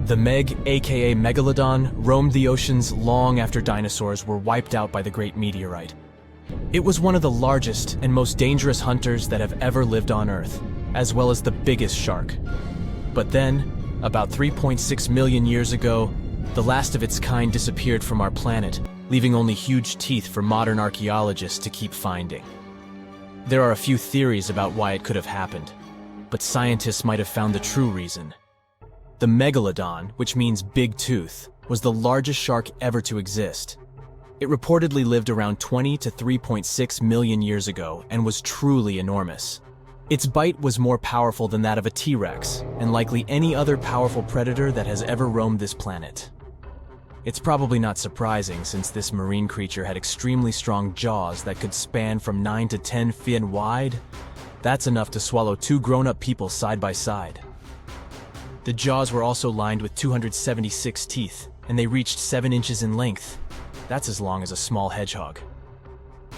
The Meg, aka Megalodon, roamed the oceans long after dinosaurs were wiped out by the Great Meteorite. It was one of the largest and most dangerous hunters that have ever lived on Earth, as well as the biggest shark. But then, about 3.6 million years ago, the last of its kind disappeared from our planet, leaving only huge teeth for modern archaeologists to keep finding. There are a few theories about why it could have happened, but scientists might have found the true reason. The Megalodon, which means big tooth, was the largest shark ever to exist. It reportedly lived around 20 to 3.6 million years ago and was truly enormous. Its bite was more powerful than that of a T-Rex, and likely any other powerful predator that has ever roamed this planet. It's probably not surprising, since this marine creature had extremely strong jaws that could span from 9 to 10 feet wide. That's enough to swallow two grown-up people side by side. The jaws were also lined with 276 teeth, and they reached 7 inches in length. That's as long as a small hedgehog.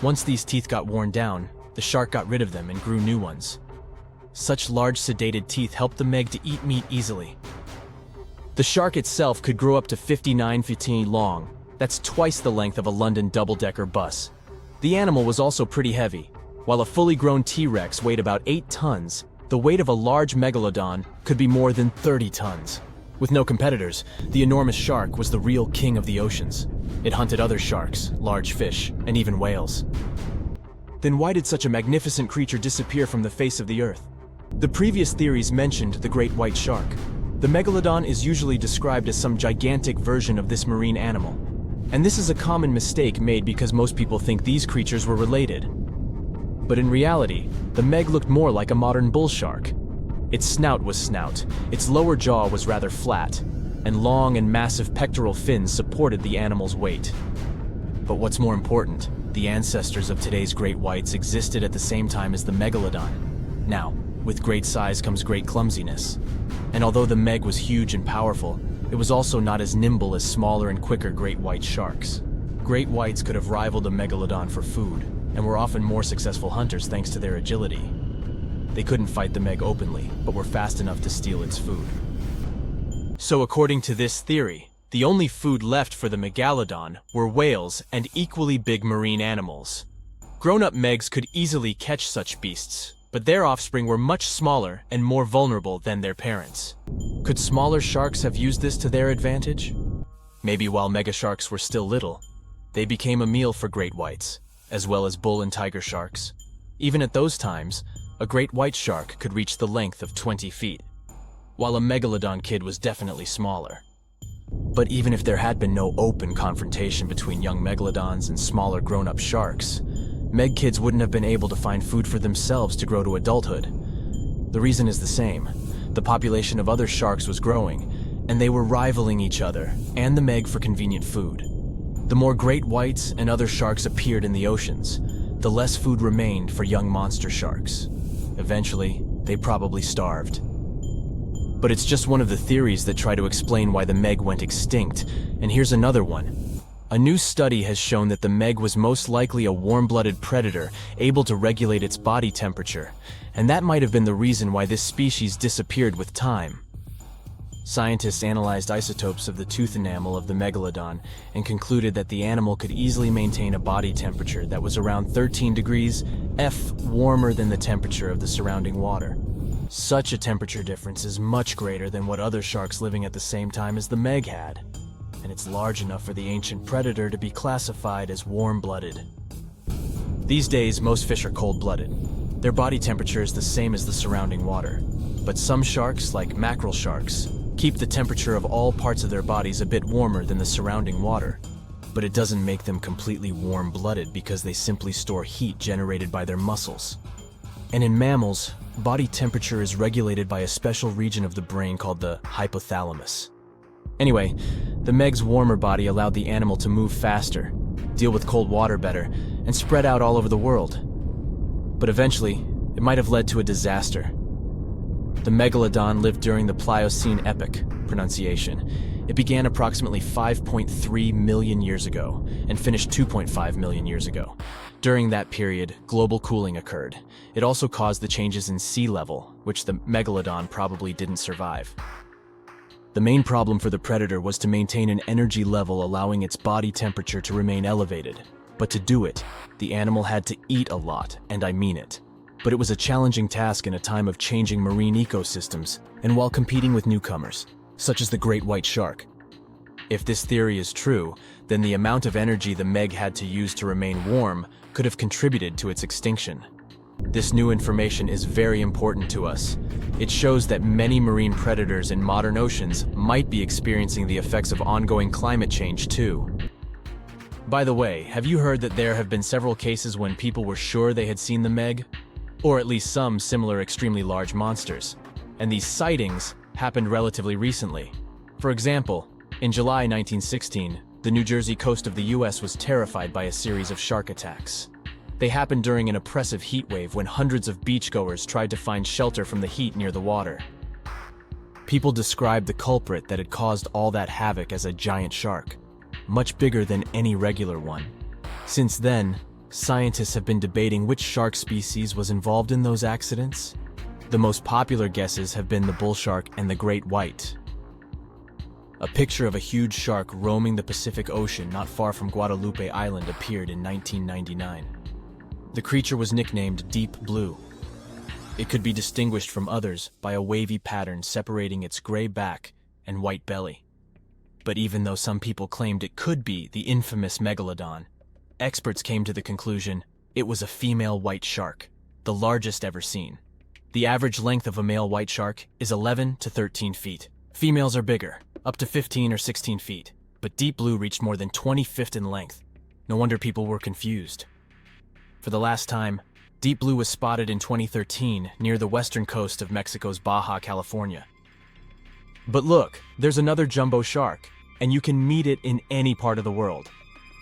Once these teeth got worn down, the shark got rid of them and grew new ones. Such large sedated teeth helped the Meg to eat meat easily. The shark itself could grow up to 59 feet long. That's twice the length of a London double-decker bus. The animal was also pretty heavy. While a fully grown T-Rex weighed about 8 tons, the weight of a large Megalodon could be more than 30 tons. With no competitors, the enormous shark was the real king of the oceans. It hunted other sharks, large fish, and even whales. Then why did such a magnificent creature disappear from the face of the earth? The previous theories mentioned the great white shark. The Megalodon is usually described as some gigantic version of this marine animal. And this is a common mistake made because most people think these creatures were related. But in reality, the Meg looked more like a modern bull shark. Its snout was snout, its lower jaw was rather flat, and long and massive pectoral fins supported the animal's weight. But what's more important, the ancestors of today's great whites existed at the same time as the Megalodon. Now, with great size comes great clumsiness. And although the Meg was huge and powerful, it was also not as nimble as smaller and quicker great white sharks. Great whites could have rivaled a Megalodon for food, and were often more successful hunters thanks to their agility. They couldn't fight the Meg openly, but were fast enough to steal its food. So according to this theory, the only food left for the Megalodon were whales and equally big marine animals. Grown-up Megs could easily catch such beasts, but their offspring were much smaller and more vulnerable than their parents. Could smaller sharks have used this to their advantage? Maybe while megasharks were still little, they became a meal for great whites, as well as bull and tiger sharks. Even at those times, a great white shark could reach the length of 20 feet, while a Megalodon kid was definitely smaller. But even if there had been no open confrontation between young Megalodons and smaller grown-up sharks, Meg kids wouldn't have been able to find food for themselves to grow to adulthood. The reason is the same. The population of other sharks was growing, and they were rivaling each other and the Meg for convenient food. The more great whites and other sharks appeared in the oceans, the less food remained for young monster sharks. Eventually, they probably starved. But it's just one of the theories that try to explain why the Meg went extinct, and here's another one. A new study has shown that the Meg was most likely a warm-blooded predator able to regulate its body temperature, and that might have been the reason why this species disappeared with time. Scientists analyzed isotopes of the tooth enamel of the Megalodon and concluded that the animal could easily maintain a body temperature that was around 13 degrees F warmer than the temperature of the surrounding water. Such a temperature difference is much greater than what other sharks living at the same time as the Meg had, and it's large enough for the ancient predator to be classified as warm-blooded. These days, most fish are cold-blooded. Their body temperature is the same as the surrounding water, but some sharks, like mackerel sharks, keep the temperature of all parts of their bodies a bit warmer than the surrounding water. But it doesn't make them completely warm-blooded because they simply store heat generated by their muscles. And in mammals, body temperature is regulated by a special region of the brain called the hypothalamus. Anyway, the Meg's warmer body allowed the animal to move faster, deal with cold water better, and spread out all over the world. But eventually, it might have led to a disaster. The Megalodon lived during the Pliocene epoch, pronunciation. It began approximately 5.3 million years ago and finished 2.5 million years ago. During that period, global cooling occurred. It also caused the changes in sea level, which the Megalodon probably didn't survive. The main problem for the predator was to maintain an energy level allowing its body temperature to remain elevated. But to do it, the animal had to eat a lot, and I mean it. But it was a challenging task in a time of changing marine ecosystems and while competing with newcomers, such as the great white shark. If this theory is true, then the amount of energy the Meg had to use to remain warm could have contributed to its extinction. This new information is very important to us. It shows that many marine predators in modern oceans might be experiencing the effects of ongoing climate change too. By the way, have you heard that there have been several cases when people were sure they had seen the Meg? Or at least some similar extremely large monsters. And these sightings happened relatively recently. For example, in July 1916, the New Jersey coast of the US was terrified by a series of shark attacks. They happened during an oppressive heat wave when hundreds of beachgoers tried to find shelter from the heat near the water. People described the culprit that had caused all that havoc as a giant shark, much bigger than any regular one. Since then, scientists have been debating which shark species was involved in those accidents. The most popular guesses have been the bull shark and the great white. A picture of a huge shark roaming the Pacific Ocean not far from Guadalupe Island appeared in 1999. The creature was nicknamed Deep Blue. It could be distinguished from others by a wavy pattern separating its gray back and white belly. But even though some people claimed it could be the infamous Megalodon, experts came to the conclusion it was a female white shark, the largest ever seen. The average length of a male white shark is 11 to 13 feet. Females are bigger, up to 15 or 16 feet, but Deep Blue reached more than 20 feet in length. No wonder people were confused. For the last time, Deep Blue was spotted in 2013 near the western coast of Mexico's Baja California. But look, there's another jumbo shark, and you can meet it in any part of the world.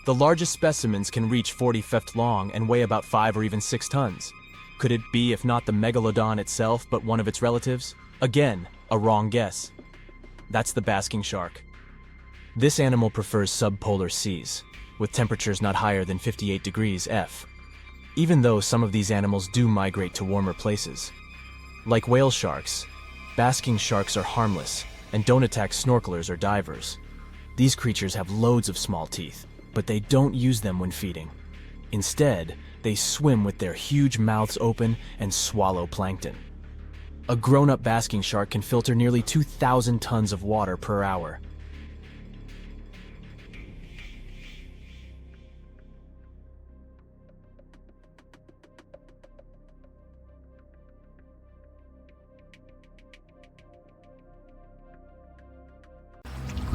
The largest specimens can reach 40 feet long and weigh about 5 or even 6 tons. Could it be, if not the Megalodon itself, but one of its relatives? Again, a wrong guess. That's the basking shark. This animal prefers subpolar seas, with temperatures not higher than 58 degrees F. Even though some of these animals do migrate to warmer places. Like whale sharks, basking sharks are harmless and don't attack snorkelers or divers. These creatures have loads of small teeth, but they don't use them when feeding. Instead, they swim with their huge mouths open and swallow plankton. A grown-up basking shark can filter nearly 2,000 tons of water per hour.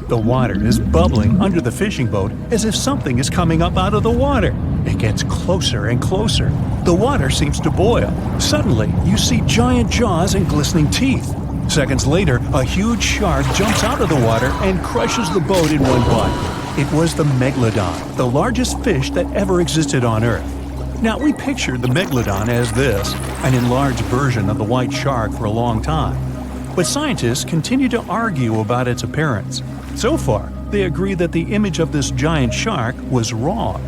The water is bubbling under the fishing boat as if something is coming up out of the water. It gets closer and closer. The water seems to boil. Suddenly, you see giant jaws and glistening teeth. Seconds later, a huge shark jumps out of the water and crushes the boat in one bite. It was the Megalodon, the largest fish that ever existed on Earth. Now, we pictured the Megalodon as this, an enlarged version of the white shark for a long time. But scientists continue to argue about its appearance. So far, they agree that the image of this giant shark was wrong.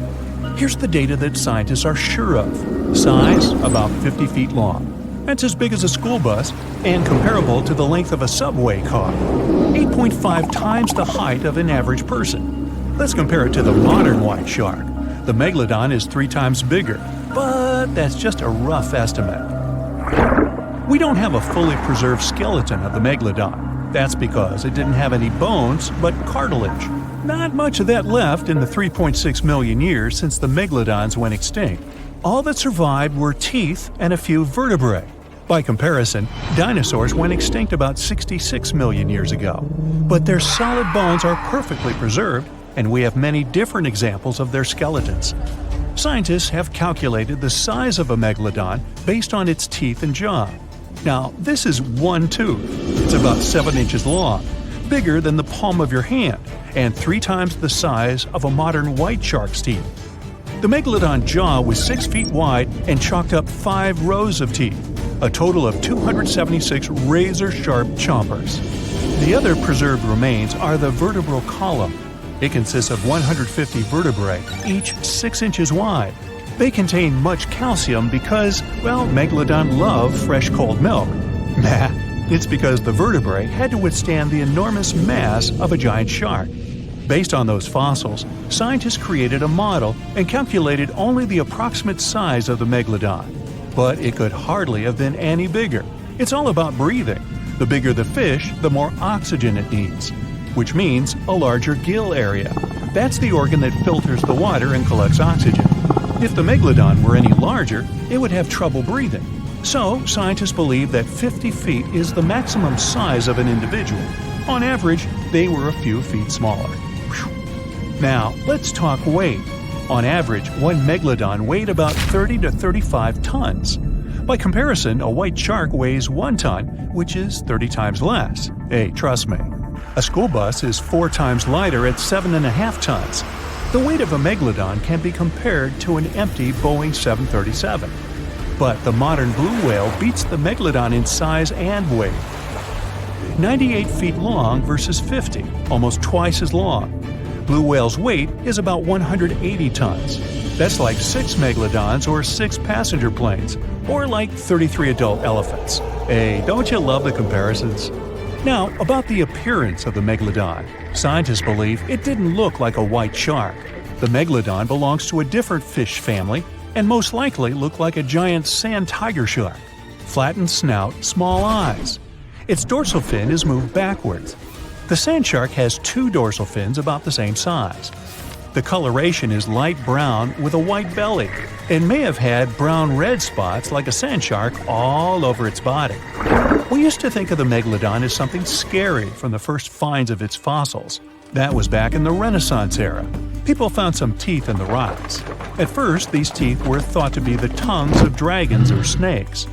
Here's the data that scientists are sure of. Size, about 50 feet long. That's as big as a school bus and comparable to the length of a subway car. 8.5 times the height of an average person. Let's compare it to the modern white shark. The Megalodon is 3 times bigger, but that's just a rough estimate. We don't have a fully preserved skeleton of the Megalodon. That's because it didn't have any bones, but cartilage. Not much of that left in the 3.6 million years since the Megalodons went extinct. All that survived were teeth and a few vertebrae. By comparison, dinosaurs went extinct about 66 million years ago. But their solid bones are perfectly preserved, and we have many different examples of their skeletons. Scientists have calculated the size of a Megalodon based on its teeth and jaw. Now, this is one tooth. It's about 7 inches long, bigger than the palm of your hand, and 3 times the size of a modern white shark's teeth. The Megalodon jaw was 6 feet wide and chalked up 5 rows of teeth, a total of 276 razor-sharp chompers. The other preserved remains are the vertebral column. It consists of 150 vertebrae, each 6 inches wide. They contain much calcium because, well, Megalodon love fresh cold milk. Nah, It's because the vertebrae had to withstand the enormous mass of a giant shark. Based on those fossils, scientists created a model and calculated only the approximate size of the Megalodon. But it could hardly have been any bigger. It's all about breathing. The bigger the fish, the more oxygen it needs, which means a larger gill area. That's the organ that filters the water and collects oxygen. If the Megalodon were any larger, it would have trouble breathing. So, scientists believe that 50 feet is the maximum size of an individual. On average, they were a few feet smaller. Now, let's talk weight. On average, one Megalodon weighed about 30 to 35 tons. By comparison, a white shark weighs 1 ton, which is 30 times less. Hey, trust me. A school bus is 4 times lighter at 7.5 tons. The weight of a Megalodon can be compared to an empty Boeing 737. But the modern blue whale beats the Megalodon in size and weight. 98 feet long versus 50, almost twice as long. Blue whale's weight is about 180 tons. That's like 6 Megalodons or 6 passenger planes, or like 33 adult elephants. Hey, don't you love the comparisons? Now, about the appearance of the Megalodon. Scientists believe it didn't look like a white shark. The Megalodon belongs to a different fish family and most likely looked like a giant sand tiger shark. Flattened snout, small eyes. Its dorsal fin is moved backwards. The sand shark has 2 dorsal fins about the same size. The coloration is light brown with a white belly and may have had brown-red spots like a sand shark all over its body. We used to think of the Megalodon as something scary from the first finds of its fossils. That was back in the Renaissance era. People found some teeth in the rocks. At first, these teeth were thought to be the tongues of dragons or snakes.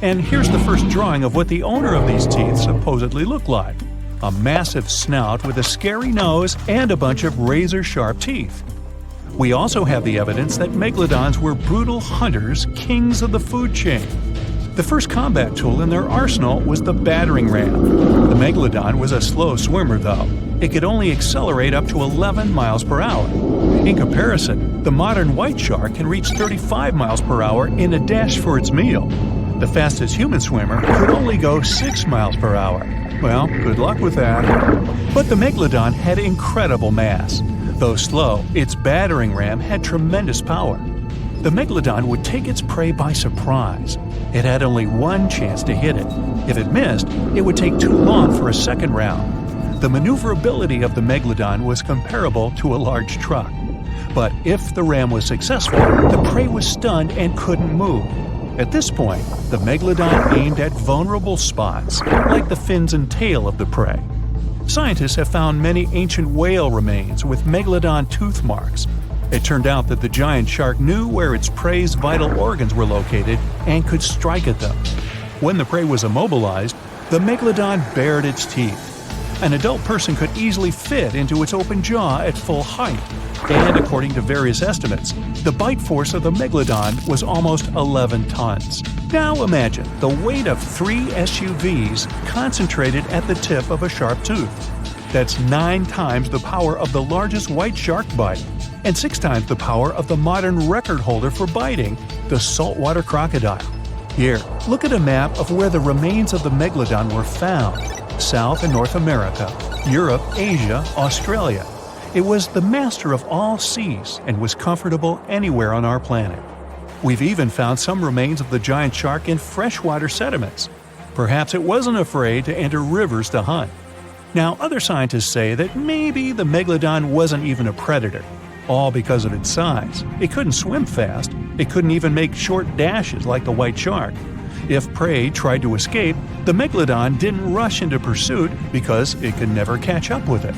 And here's the first drawing of what the owner of these teeth supposedly looked like. A massive snout with a scary nose and a bunch of razor-sharp teeth. We also have the evidence that Megalodons were brutal hunters, kings of the food chain. The first combat tool in their arsenal was the battering ram. The Megalodon was a slow swimmer, though. It could only accelerate up to 11 miles per hour. In comparison, the modern white shark can reach 35 miles per hour in a dash for its meal. The fastest human swimmer could only go 6 miles per hour. Well, good luck with that. But the Megalodon had incredible mass. Though slow, its battering ram had tremendous power. The Megalodon would take its prey by surprise. It had only one chance to hit it. If it missed, it would take too long for a second round. The maneuverability of the Megalodon was comparable to a large truck. But if the ram was successful, the prey was stunned and couldn't move. At this point, the Megalodon aimed at vulnerable spots, like the fins and tail of the prey. Scientists have found many ancient whale remains with Megalodon tooth marks. It turned out that the giant shark knew where its prey's vital organs were located and could strike at them. When the prey was immobilized, the Megalodon bared its teeth. An adult person could easily fit into its open jaw at full height. And according to various estimates, the bite force of the Megalodon was almost 11 tons. Now imagine the weight of 3 SUVs concentrated at the tip of a sharp tooth. That's 9 times the power of the largest white shark bite, and 6 times the power of the modern record holder for biting, the saltwater crocodile. Here, look at a map of where the remains of the Megalodon were found. South and North America, Europe, Asia, Australia. It was the master of all seas and was comfortable anywhere on our planet. We've even found some remains of the giant shark in freshwater sediments. Perhaps it wasn't afraid to enter rivers to hunt. Now, other scientists say that maybe the Megalodon wasn't even a predator, all because of its size. It couldn't swim fast. It couldn't even make short dashes like the white shark. If prey tried to escape, the Megalodon didn't rush into pursuit because it could never catch up with it.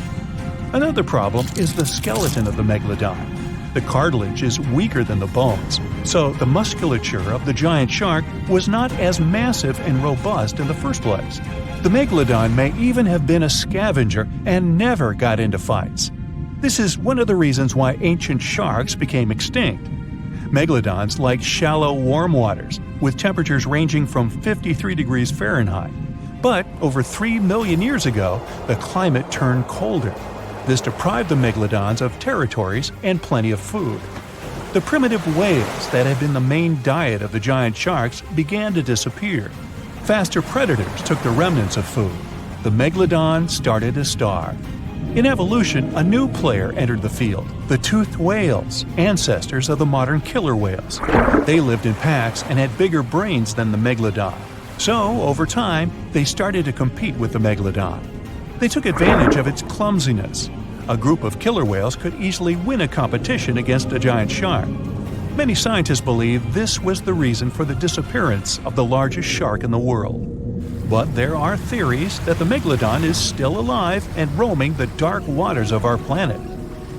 Another problem is the skeleton of the Megalodon. The cartilage is weaker than the bones, so the musculature of the giant shark was not as massive and robust in the first place. The Megalodon may even have been a scavenger and never got into fights. This is one of the reasons why ancient sharks became extinct. Megalodons like shallow, warm waters, with temperatures ranging from 53 degrees Fahrenheit. But over 3 million years ago, the climate turned colder. This deprived the Megalodons of territories and plenty of food. The primitive whales that had been the main diet of the giant sharks began to disappear. Faster predators took the remnants of food. The Megalodon started to starve. In evolution, a new player entered the field, the toothed whales, ancestors of the modern killer whales. They lived in packs and had bigger brains than the Megalodon. So, over time, they started to compete with the Megalodon. They took advantage of its clumsiness. A group of killer whales could easily win a competition against a giant shark. Many scientists believe this was the reason for the disappearance of the largest shark in the world. But there are theories that the Megalodon is still alive and roaming the dark waters of our planet.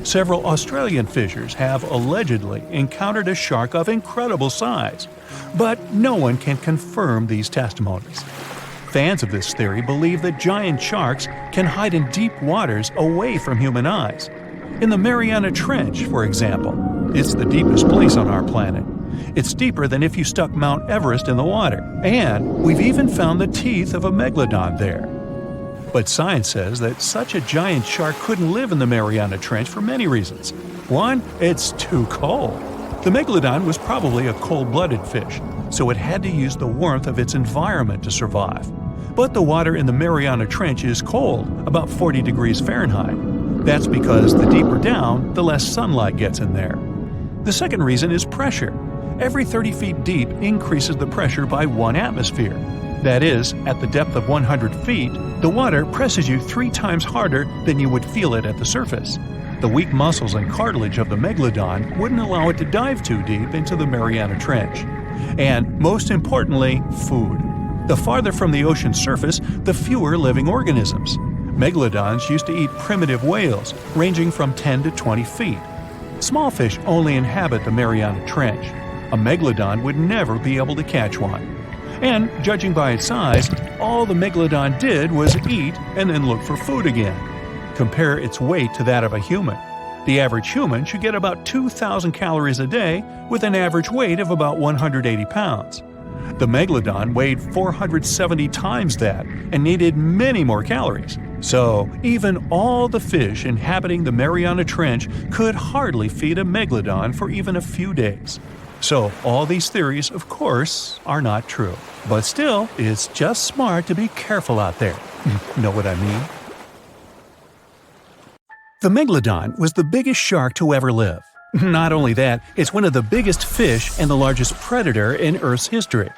Several Australian fishers have allegedly encountered a shark of incredible size, but no one can confirm these testimonies. Fans of this theory believe that giant sharks can hide in deep waters away from human eyes. In the Mariana Trench, for example, it's the deepest place on our planet. It's deeper than if you stuck Mount Everest in the water, and we've even found the teeth of a megalodon there. But science says that such a giant shark couldn't live in the Mariana Trench for many reasons. One, it's too cold. The megalodon was probably a cold-blooded fish, so it had to use the warmth of its environment to survive. But the water in the Mariana Trench is cold, about 40 degrees Fahrenheit. That's because the deeper down, the less sunlight gets in there. The second reason is pressure. Every 30 feet deep increases the pressure by 1 atmosphere. That is, at the depth of 100 feet, the water presses you 3 times harder than you would feel it at the surface. The weak muscles and cartilage of the megalodon wouldn't allow it to dive too deep into the Mariana Trench. And, most importantly, food. The farther from the ocean's surface, the fewer living organisms. Megalodons used to eat primitive whales, ranging from 10 to 20 feet. Small fish only inhabit the Mariana Trench. A megalodon would never be able to catch one. And, judging by its size, all the megalodon did was eat and then look for food again. Compare its weight to that of a human. The average human should get about 2,000 calories a day with an average weight of about 180 pounds. The megalodon weighed 470 times that and needed many more calories. So, even all the fish inhabiting the Mariana Trench could hardly feed a megalodon for even a few days. So, all these theories, of course, are not true. But still, it's just smart to be careful out there. Know what I mean? The Megalodon was the biggest shark to ever live. Not only that, it's one of the biggest fish and the largest predator in Earth's history.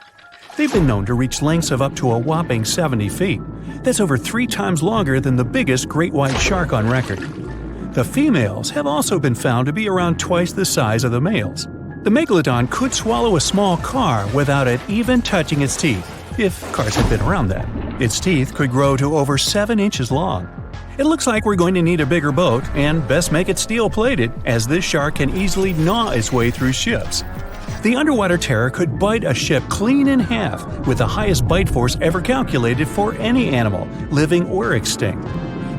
They've been known to reach lengths of up to a whopping 70 feet. That's over 3 times longer than the biggest great white shark on record. The females have also been found to be around twice the size of the males. The Megalodon could swallow a small car without it even touching its teeth, if cars had been around then. Its teeth could grow to over 7 inches long. It looks like we're going to need a bigger boat, and best make it steel-plated, as this shark can easily gnaw its way through ships. The underwater terror could bite a ship clean in half, with the highest bite force ever calculated for any animal, living or extinct.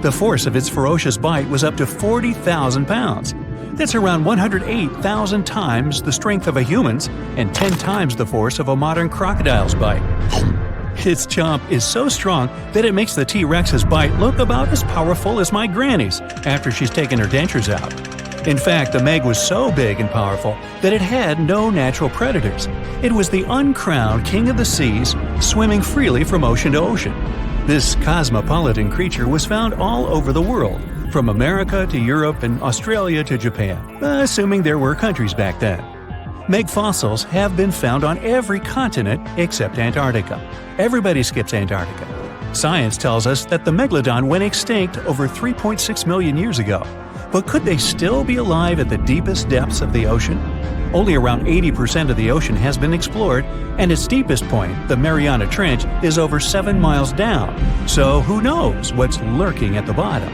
The force of its ferocious bite was up to 40,000 pounds. That's around 108,000 times the strength of a human's and 10 times the force of a modern crocodile's bite. Its chomp is so strong that it makes the T-Rex's bite look about as powerful as my granny's after she's taken her dentures out. In fact, the Meg was so big and powerful that it had no natural predators. It was the uncrowned king of the seas, swimming freely from ocean to ocean. This cosmopolitan creature was found all over the world, from America to Europe and Australia to Japan, assuming there were countries back then. Meg fossils have been found on every continent except Antarctica. Everybody skips Antarctica. Science tells us that the Megalodon went extinct over 3.6 million years ago. But could they still be alive at the deepest depths of the ocean? Only around 80% of the ocean has been explored, and its deepest point, the Mariana Trench, is over 7 miles down. So who knows what's lurking at the bottom?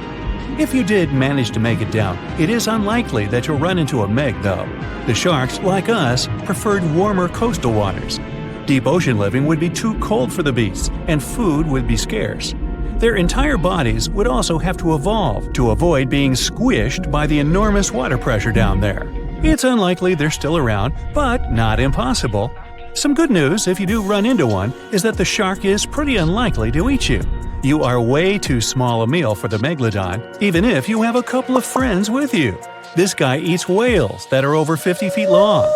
If you did manage to make it down, it is unlikely that you'll run into a Meg, though. The sharks, like us, preferred warmer coastal waters. Deep ocean living would be too cold for the beasts, and food would be scarce. Their entire bodies would also have to evolve to avoid being squished by the enormous water pressure down there. It's unlikely they're still around, but not impossible. Some good news, if you do run into one, is that the shark is pretty unlikely to eat you. You are way too small a meal for the Megalodon, even if you have a couple of friends with you. This guy eats whales that are over 50 feet long.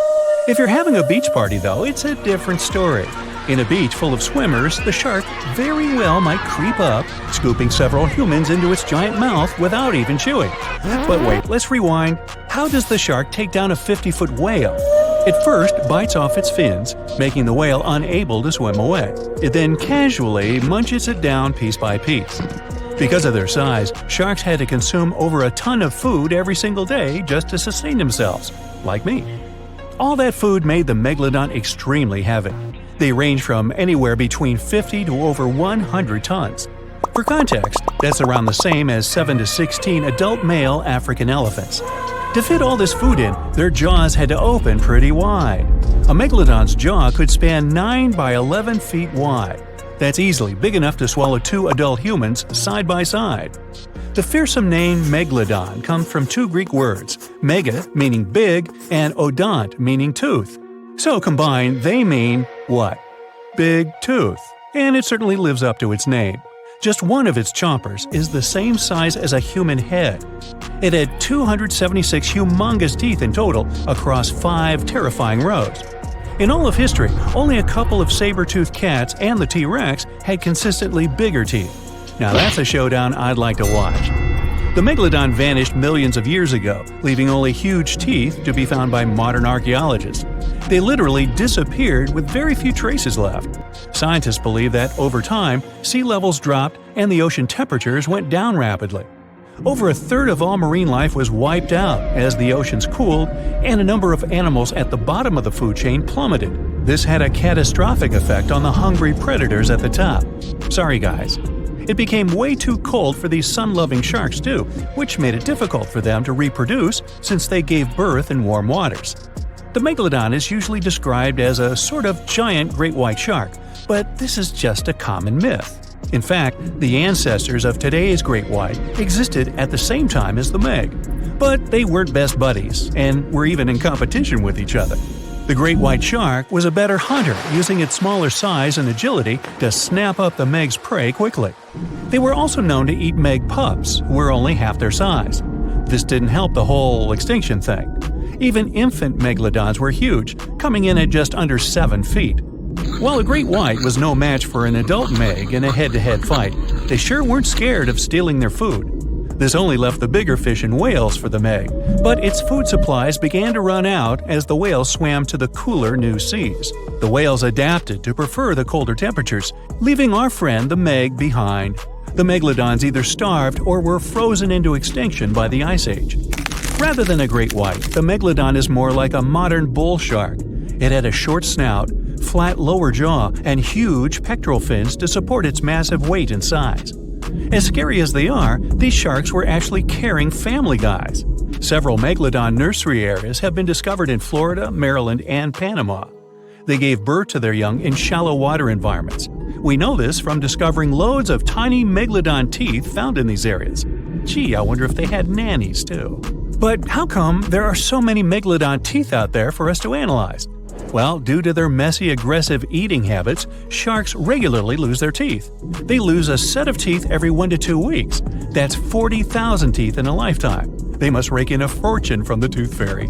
If you're having a beach party, though, it's a different story. In a beach full of swimmers, the shark very well might creep up, scooping several humans into its giant mouth without even chewing. But wait, let's rewind. How does the shark take down a 50-foot whale? It first bites off its fins, making the whale unable to swim away. It then casually munches it down piece by piece. Because of their size, sharks had to consume over a ton of food every single day just to sustain themselves, like me. All that food made the Megalodon extremely heavy. They range from anywhere between 50 to over 100 tons. For context, that's around the same as 7 to 16 adult male African elephants. To fit all this food in, their jaws had to open pretty wide. A Megalodon's jaw could span 9 by 11 feet wide. That's easily big enough to swallow 2 adult humans side by side. The fearsome name Megalodon comes from 2 Greek words, mega meaning big and odont meaning tooth. So combined, they mean what? Big tooth. And it certainly lives up to its name. Just one of its chompers is the same size as a human head. It had 276 humongous teeth in total across 5 terrifying rows. In all of history, only a couple of saber-toothed cats and the T-Rex had consistently bigger teeth. Now that's a showdown I'd like to watch. The Megalodon vanished millions of years ago, leaving only huge teeth to be found by modern archaeologists. They literally disappeared with very few traces left. Scientists believe that over time, sea levels dropped and the ocean temperatures went down rapidly. Over a third of all marine life was wiped out as the oceans cooled, and a number of animals at the bottom of the food chain plummeted. This had a catastrophic effect on the hungry predators at the top. Sorry guys. It became way too cold for these sun-loving sharks too, which made it difficult for them to reproduce since they gave birth in warm waters. The Megalodon is usually described as a sort of giant great white shark, but this is just a common myth. In fact, the ancestors of today's great white existed at the same time as the Meg. But they weren't best buddies, and were even in competition with each other. The great white shark was a better hunter, using its smaller size and agility to snap up the Meg's prey quickly. They were also known to eat Meg pups, who were only half their size. This didn't help the whole extinction thing. Even infant Megalodons were huge, coming in at just under 7 feet. While a great white was no match for an adult Meg in a head-to-head fight, they sure weren't scared of stealing their food. This only left the bigger fish and whales for the Meg, but its food supplies began to run out as the whales swam to the cooler new seas. The whales adapted to prefer the colder temperatures, leaving our friend the Meg behind. The Megalodons either starved or were frozen into extinction by the Ice Age. Rather than a great white, the Megalodon is more like a modern bull shark. It had a short snout, flat lower jaw, and huge pectoral fins to support its massive weight and size. As scary as they are, these sharks were actually caring family guys. Several Megalodon nursery areas have been discovered in Florida, Maryland, and Panama. They gave birth to their young in shallow water environments. We know this from discovering loads of tiny Megalodon teeth found in these areas. Gee, I wonder if they had nannies too. But how come there are so many Megalodon teeth out there for us to analyze? Well, due to their messy, aggressive eating habits, sharks regularly lose their teeth. They lose a set of teeth every 1 to 2 weeks. That's 40,000 teeth in a lifetime. They must rake in a fortune from the tooth fairy.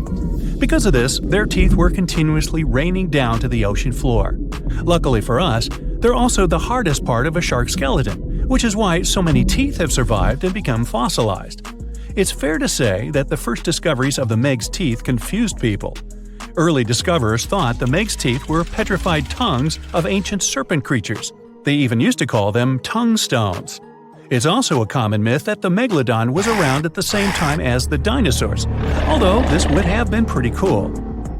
Because of this, their teeth were continuously raining down to the ocean floor. Luckily for us, they're also the hardest part of a shark's skeleton, which is why so many teeth have survived and become fossilized. It's fair to say that the first discoveries of the Meg's teeth confused people. Early discoverers thought the Meg's teeth were petrified tongues of ancient serpent creatures. They even used to call them tongue stones. It's also a common myth that the Megalodon was around at the same time as the dinosaurs, although this would have been pretty cool.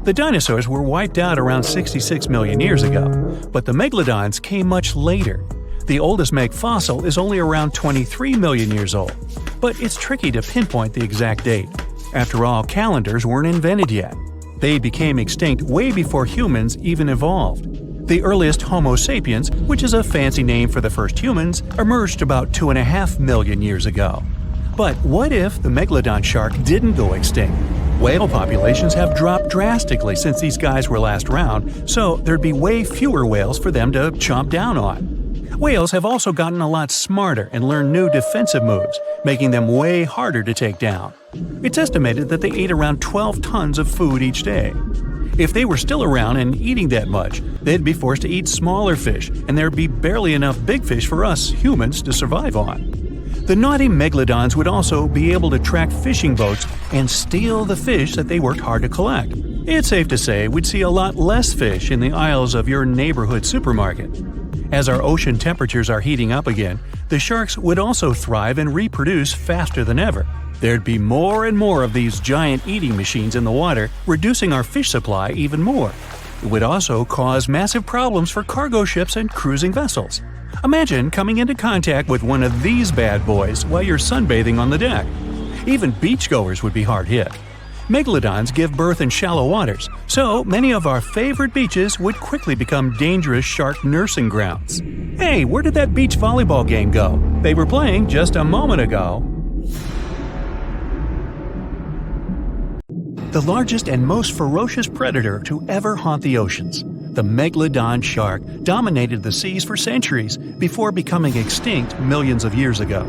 The dinosaurs were wiped out around 66 million years ago, but the Megalodons came much later. The oldest Meg fossil is only around 23 million years old, but it's tricky to pinpoint the exact date. After all, calendars weren't invented yet. They became extinct way before humans even evolved. The earliest Homo sapiens, which is a fancy name for the first humans, emerged about 2.5 million years ago. But what if the Megalodon shark didn't go extinct? Whale populations have dropped drastically since these guys were last around, so there'd be way fewer whales for them to chomp down on. Whales have also gotten a lot smarter and learned new defensive moves, making them way harder to take down. It's estimated that they ate around 12 tons of food each day. If they were still around and eating that much, they'd be forced to eat smaller fish, and there'd be barely enough big fish for us humans to survive on. The naughty megalodons would also be able to track fishing boats and steal the fish that they worked hard to collect. It's safe to say we'd see a lot less fish in the aisles of your neighborhood supermarket. As our ocean temperatures are heating up again, the sharks would also thrive and reproduce faster than ever. There'd be more and more of these giant eating machines in the water, reducing our fish supply even more. It would also cause massive problems for cargo ships and cruising vessels. Imagine coming into contact with one of these bad boys while you're sunbathing on the deck. Even beachgoers would be hard hit. Megalodons give birth in shallow waters, so many of our favorite beaches would quickly become dangerous shark nursing grounds. Hey, where did that beach volleyball game go? They were playing just a moment ago. The largest and most ferocious predator to ever haunt the oceans, the Megalodon shark, dominated the seas for centuries before becoming extinct millions of years ago.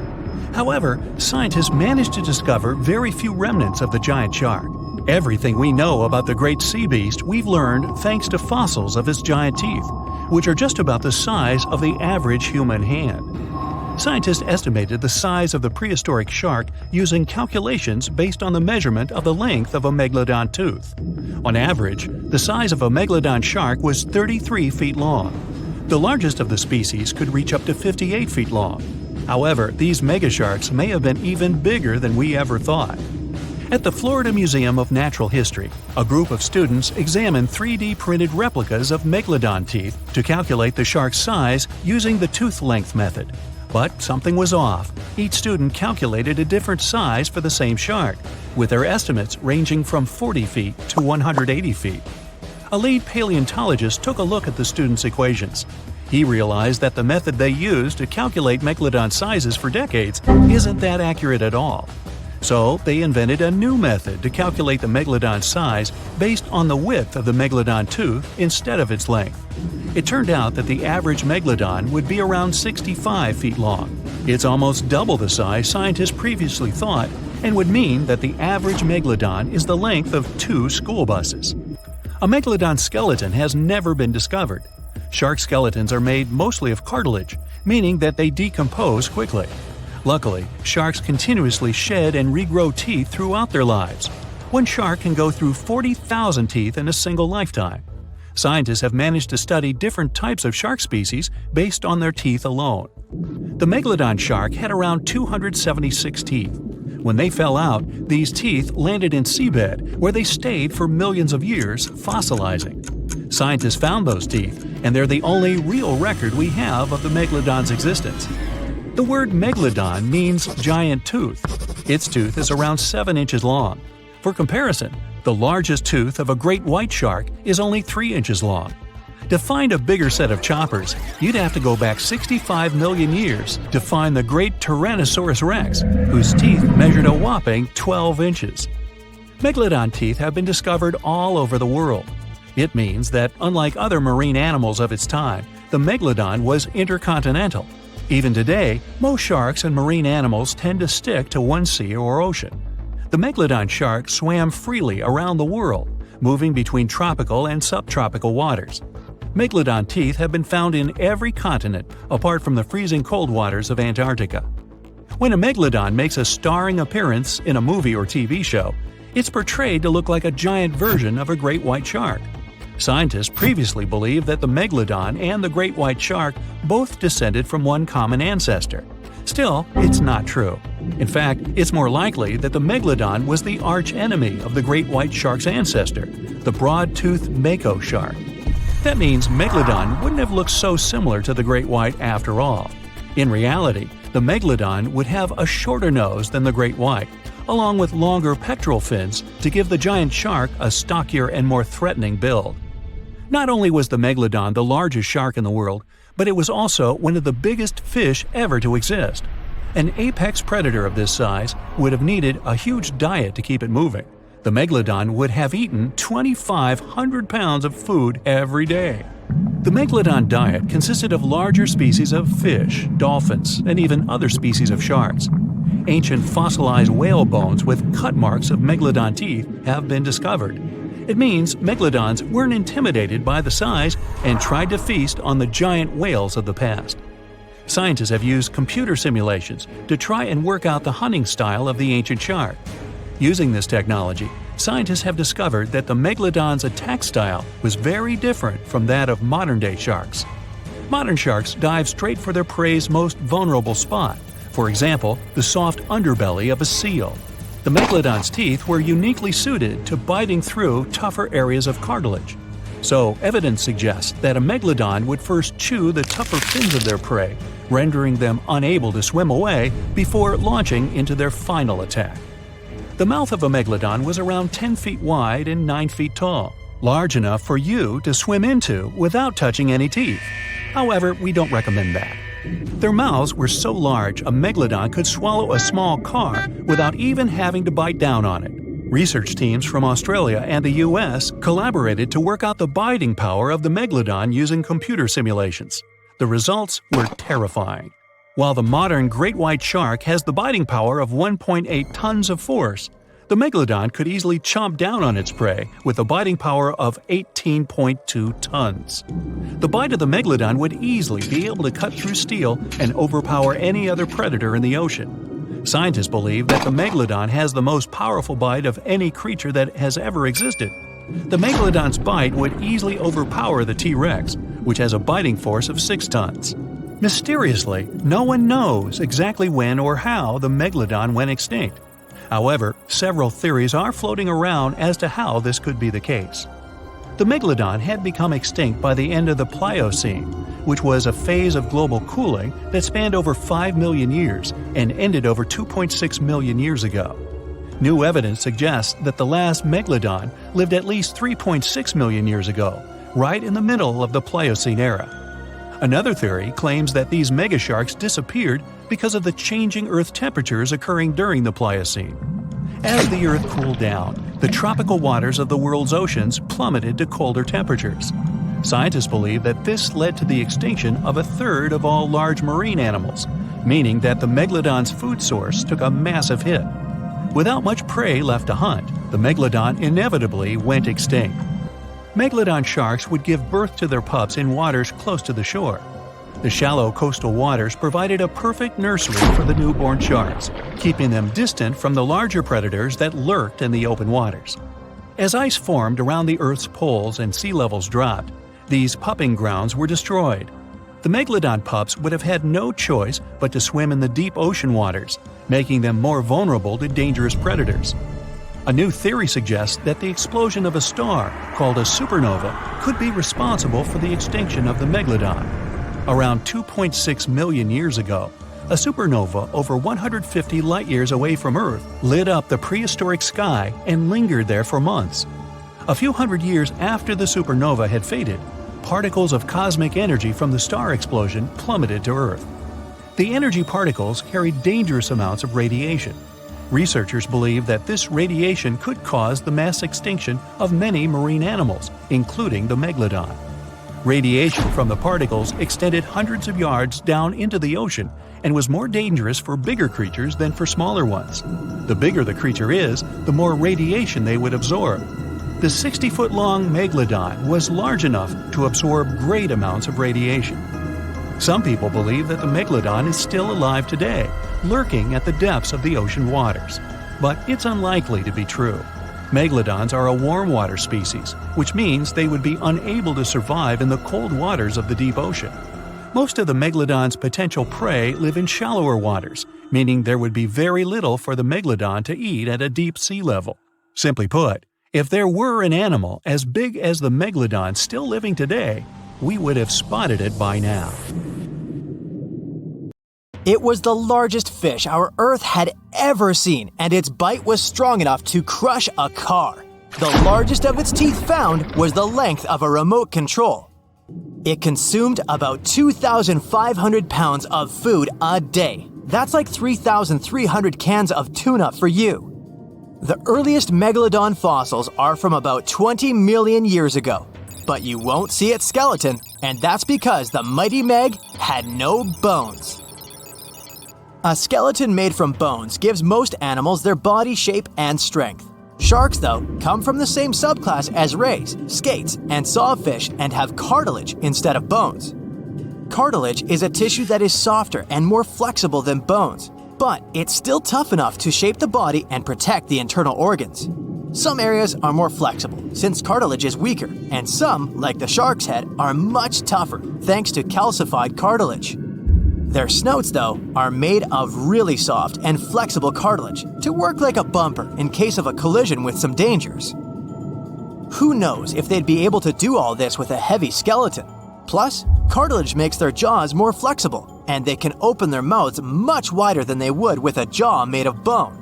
However, scientists managed to discover very few remnants of the giant shark. Everything we know about the great sea beast we've learned thanks to fossils of its giant teeth, which are just about the size of the average human hand. Scientists estimated the size of the prehistoric shark using calculations based on the measurement of the length of a megalodon tooth. On average, the size of a megalodon shark was 33 feet long. The largest of the species could reach up to 58 feet long. However, these megasharks may have been even bigger than we ever thought. At the Florida Museum of Natural History, a group of students examined 3D printed replicas of megalodon teeth to calculate the shark's size using the tooth length method. But something was off. Each student calculated a different size for the same shark, with their estimates ranging from 40 feet to 180 feet. A lead paleontologist took a look at the students' equations. He realized that the method they used to calculate megalodon sizes for decades isn't that accurate at all. So they invented a new method to calculate the megalodon size based on the width of the megalodon tooth instead of its length. It turned out that the average megalodon would be around 65 feet long. It's almost double the size scientists previously thought, and would mean that the average megalodon is the length of 2 school buses. A megalodon skeleton has never been discovered. Shark skeletons are made mostly of cartilage, meaning that they decompose quickly. Luckily, sharks continuously shed and regrow teeth throughout their lives. One shark can go through 40,000 teeth in a single lifetime. Scientists have managed to study different types of shark species based on their teeth alone. The Megalodon shark had around 276 teeth. When they fell out, these teeth landed in seabed, where they stayed for millions of years, fossilizing. Scientists found those teeth, and they're the only real record we have of the Megalodon's existence. The word Megalodon means giant tooth. Its tooth is around 7 inches long. For comparison, the largest tooth of a great white shark is only 3 inches long. To find a bigger set of choppers, you'd have to go back 65 million years to find the great Tyrannosaurus rex, whose teeth measured a whopping 12 inches. Megalodon teeth have been discovered all over the world. It means that, unlike other marine animals of its time, the Megalodon was intercontinental. Even today, most sharks and marine animals tend to stick to one sea or ocean. The Megalodon shark swam freely around the world, moving between tropical and subtropical waters. Megalodon teeth have been found in every continent apart from the freezing cold waters of Antarctica. When a megalodon makes a starring appearance in a movie or TV show, it's portrayed to look like a giant version of a great white shark. Scientists previously believed that the megalodon and the great white shark both descended from one common ancestor. Still, it's not true. In fact, it's more likely that the megalodon was the arch-enemy of the great white shark's ancestor, the broad-toothed mako shark. That means Megalodon wouldn't have looked so similar to the great white after all. In reality, the Megalodon would have a shorter nose than the great white, along with longer pectoral fins to give the giant shark a stockier and more threatening build. Not only was the Megalodon the largest shark in the world, but it was also one of the biggest fish ever to exist. An apex predator of this size would have needed a huge diet to keep it moving. The Megalodon would have eaten 2,500 pounds of food every day. The Megalodon diet consisted of larger species of fish, dolphins, and even other species of sharks. Ancient fossilized whale bones with cut marks of Megalodon teeth have been discovered. It means megalodons weren't intimidated by the size and tried to feast on the giant whales of the past. Scientists have used computer simulations to try and work out the hunting style of the ancient shark. Using this technology, scientists have discovered that the megalodon's attack style was very different from that of modern-day sharks. Modern sharks dive straight for their prey's most vulnerable spot, for example, the soft underbelly of a seal. The megalodon's teeth were uniquely suited to biting through tougher areas of cartilage. So, evidence suggests that a megalodon would first chew the tougher fins of their prey, rendering them unable to swim away before launching into their final attack. The mouth of a megalodon was around 10 feet wide and 9 feet tall, large enough for you to swim into without touching any teeth. However, we don't recommend that. Their mouths were so large a megalodon could swallow a small car without even having to bite down on it. Research teams from Australia and the US collaborated to work out the biting power of the megalodon using computer simulations. The results were terrifying. While the modern great white shark has the biting power of 1.8 tons of force, the megalodon could easily chomp down on its prey with a biting power of 18.2 tons. The bite of the megalodon would easily be able to cut through steel and overpower any other predator in the ocean. Scientists believe that the megalodon has the most powerful bite of any creature that has ever existed. The megalodon's bite would easily overpower the T-Rex, which has a biting force of 6 tons. Mysteriously, no one knows exactly when or how the megalodon went extinct. However, several theories are floating around as to how this could be the case. The megalodon had become extinct by the end of the Pliocene, which was a phase of global cooling that spanned over 5 million years and ended over 2.6 million years ago. New evidence suggests that the last megalodon lived at least 3.6 million years ago, right in the middle of the Pliocene era. Another theory claims that these megasharks disappeared because of the changing Earth temperatures occurring during the Pliocene. As the Earth cooled down, the tropical waters of the world's oceans plummeted to colder temperatures. Scientists believe that this led to the extinction of a third of all large marine animals, meaning that the megalodon's food source took a massive hit. Without much prey left to hunt, the megalodon inevitably went extinct. Megalodon sharks would give birth to their pups in waters close to the shore. The shallow coastal waters provided a perfect nursery for the newborn sharks, keeping them distant from the larger predators that lurked in the open waters. As ice formed around the Earth's poles and sea levels dropped, these pupping grounds were destroyed. The megalodon pups would have had no choice but to swim in the deep ocean waters, making them more vulnerable to dangerous predators. A new theory suggests that the explosion of a star, called a supernova, could be responsible for the extinction of the megalodon. Around 2.6 million years ago, a supernova over 150 light-years away from Earth lit up the prehistoric sky and lingered there for months. A few hundred years after the supernova had faded, particles of cosmic energy from the star explosion plummeted to Earth. The energy particles carried dangerous amounts of radiation. Researchers believe that this radiation could cause the mass extinction of many marine animals, including the megalodon. Radiation from the particles extended hundreds of yards down into the ocean and was more dangerous for bigger creatures than for smaller ones. The bigger the creature is, the more radiation they would absorb. The 60-foot-long Megalodon was large enough to absorb great amounts of radiation. Some people believe that the Megalodon is still alive today, lurking at the depths of the ocean waters. But it's unlikely to be true. Megalodons are a warm water species, which means they would be unable to survive in the cold waters of the deep ocean. Most of the Megalodon's potential prey live in shallower waters, meaning there would be very little for the Megalodon to eat at a deep sea level. Simply put, if there were an animal as big as the Megalodon still living today, we would have spotted it by now. It was the largest fish our Earth had ever seen, and its bite was strong enough to crush a car. The largest of its teeth found was the length of a remote control. It consumed about 2,500 pounds of food a day. That's like 3,300 cans of tuna for you. The earliest Megalodon fossils are from about 20 million years ago, but you won't see its skeleton, and that's because the mighty Meg had no bones. A skeleton made from bones gives most animals their body shape and strength. Sharks, though, come from the same subclass as rays, skates, and sawfish and have cartilage instead of bones. Cartilage is a tissue that is softer and more flexible than bones, but it's still tough enough to shape the body and protect the internal organs. Some areas are more flexible, since cartilage is weaker, and some, like the shark's head, are much tougher thanks to calcified cartilage. Their snouts, though, are made of really soft and flexible cartilage to work like a bumper in case of a collision with some dangers. Who knows if they'd be able to do all this with a heavy skeleton? Plus, cartilage makes their jaws more flexible, and they can open their mouths much wider than they would with a jaw made of bone.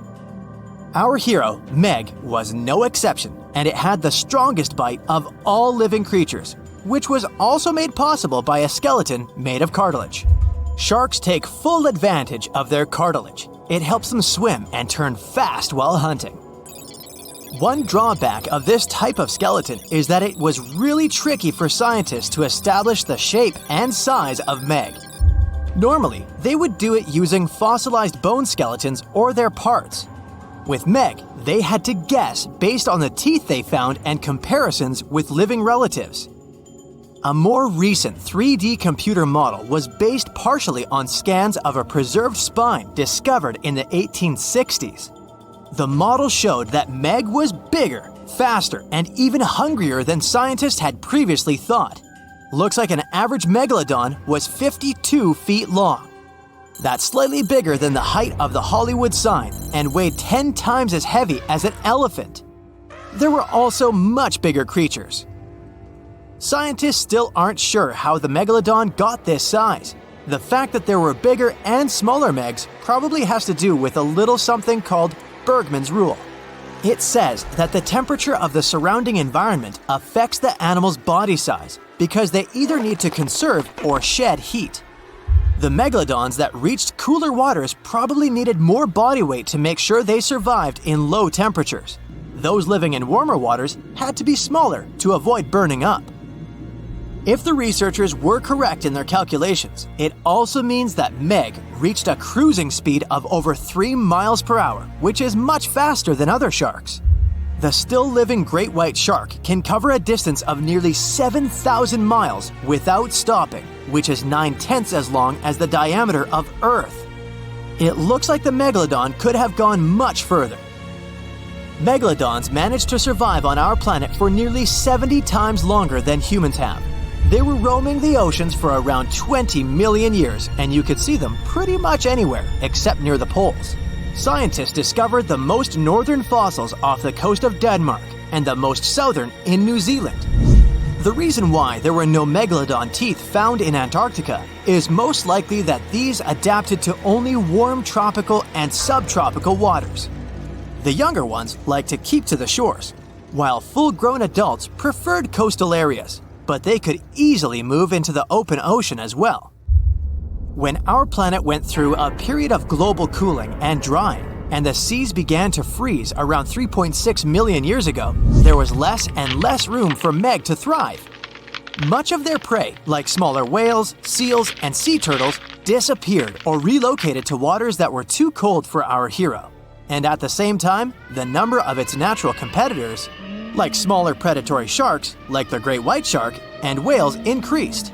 Our hero, Meg, was no exception, and it had the strongest bite of all living creatures, which was also made possible by a skeleton made of cartilage. Sharks take full advantage of their cartilage. It helps them swim and turn fast while hunting. One drawback of this type of skeleton is that it was really tricky for scientists to establish the shape and size of Meg. Normally, they would do it using fossilized bone skeletons or their parts. With Meg, they had to guess based on the teeth they found and comparisons with living relatives. A more recent 3D computer model was based partially on scans of a preserved spine discovered in the 1860s. The model showed that Meg was bigger, faster, and even hungrier than scientists had previously thought. Looks like an average Megalodon was 52 feet long. That's slightly bigger than the height of the Hollywood sign and weighed 10 times as heavy as an elephant. There were also much bigger creatures. Scientists still aren't sure how the Megalodon got this size. The fact that there were bigger and smaller Megs probably has to do with a little something called Bergmann's rule. It says that the temperature of the surrounding environment affects the animal's body size because they either need to conserve or shed heat. The Megalodons that reached cooler waters probably needed more body weight to make sure they survived in low temperatures. Those living in warmer waters had to be smaller to avoid burning up. If the researchers were correct in their calculations, it also means that Meg reached a cruising speed of over 3 miles per hour, which is much faster than other sharks. The still-living great white shark can cover a distance of nearly 7,000 miles without stopping, which is 9/10 as long as the diameter of Earth. It looks like the Megalodon could have gone much further. Megalodons managed to survive on our planet for nearly 70 times longer than humans have. They were roaming the oceans for around 20 million years, and you could see them pretty much anywhere except near the poles. Scientists discovered the most northern fossils off the coast of Denmark and the most southern in New Zealand. The reason why there were no Megalodon teeth found in Antarctica is most likely that these adapted to only warm tropical and subtropical waters. The younger ones like to keep to the shores, while full-grown adults preferred coastal areas, but they could easily move into the open ocean as well. When our planet went through a period of global cooling and drying, and the seas began to freeze around 3.6 million years ago, there was less and less room for Meg to thrive. Much of their prey, like smaller whales, seals, and sea turtles, disappeared or relocated to waters that were too cold for our hero. And at the same time, the number of its natural competitors, like smaller predatory sharks, like the great white shark, and whales, increased.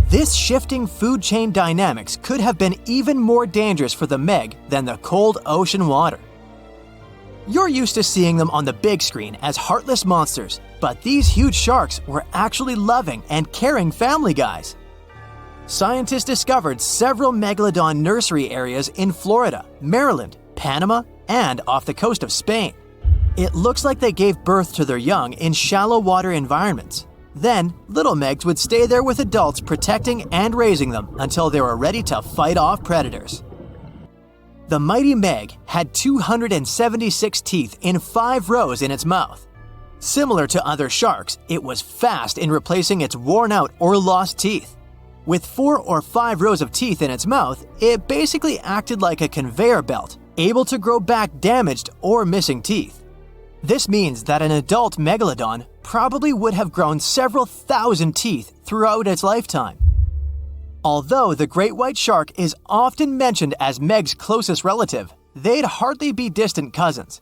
This shifting food chain dynamics could have been even more dangerous for the Meg than the cold ocean water. You're used to seeing them on the big screen as heartless monsters, but these huge sharks were actually loving and caring family guys. Scientists discovered several Megalodon nursery areas in Florida, Maryland, Panama, and off the coast of Spain. It looks like they gave birth to their young in shallow water environments. Then, little Megs would stay there with adults protecting and raising them until they were ready to fight off predators. The mighty Meg had 276 teeth in 5 rows in its mouth. Similar to other sharks, it was fast in replacing its worn-out or lost teeth. With 4 or 5 rows of teeth in its mouth, it basically acted like a conveyor belt, able to grow back damaged or missing teeth. This means that an adult Megalodon probably would have grown several thousand teeth throughout its lifetime. Although the great white shark is often mentioned as Meg's closest relative, they'd hardly be distant cousins.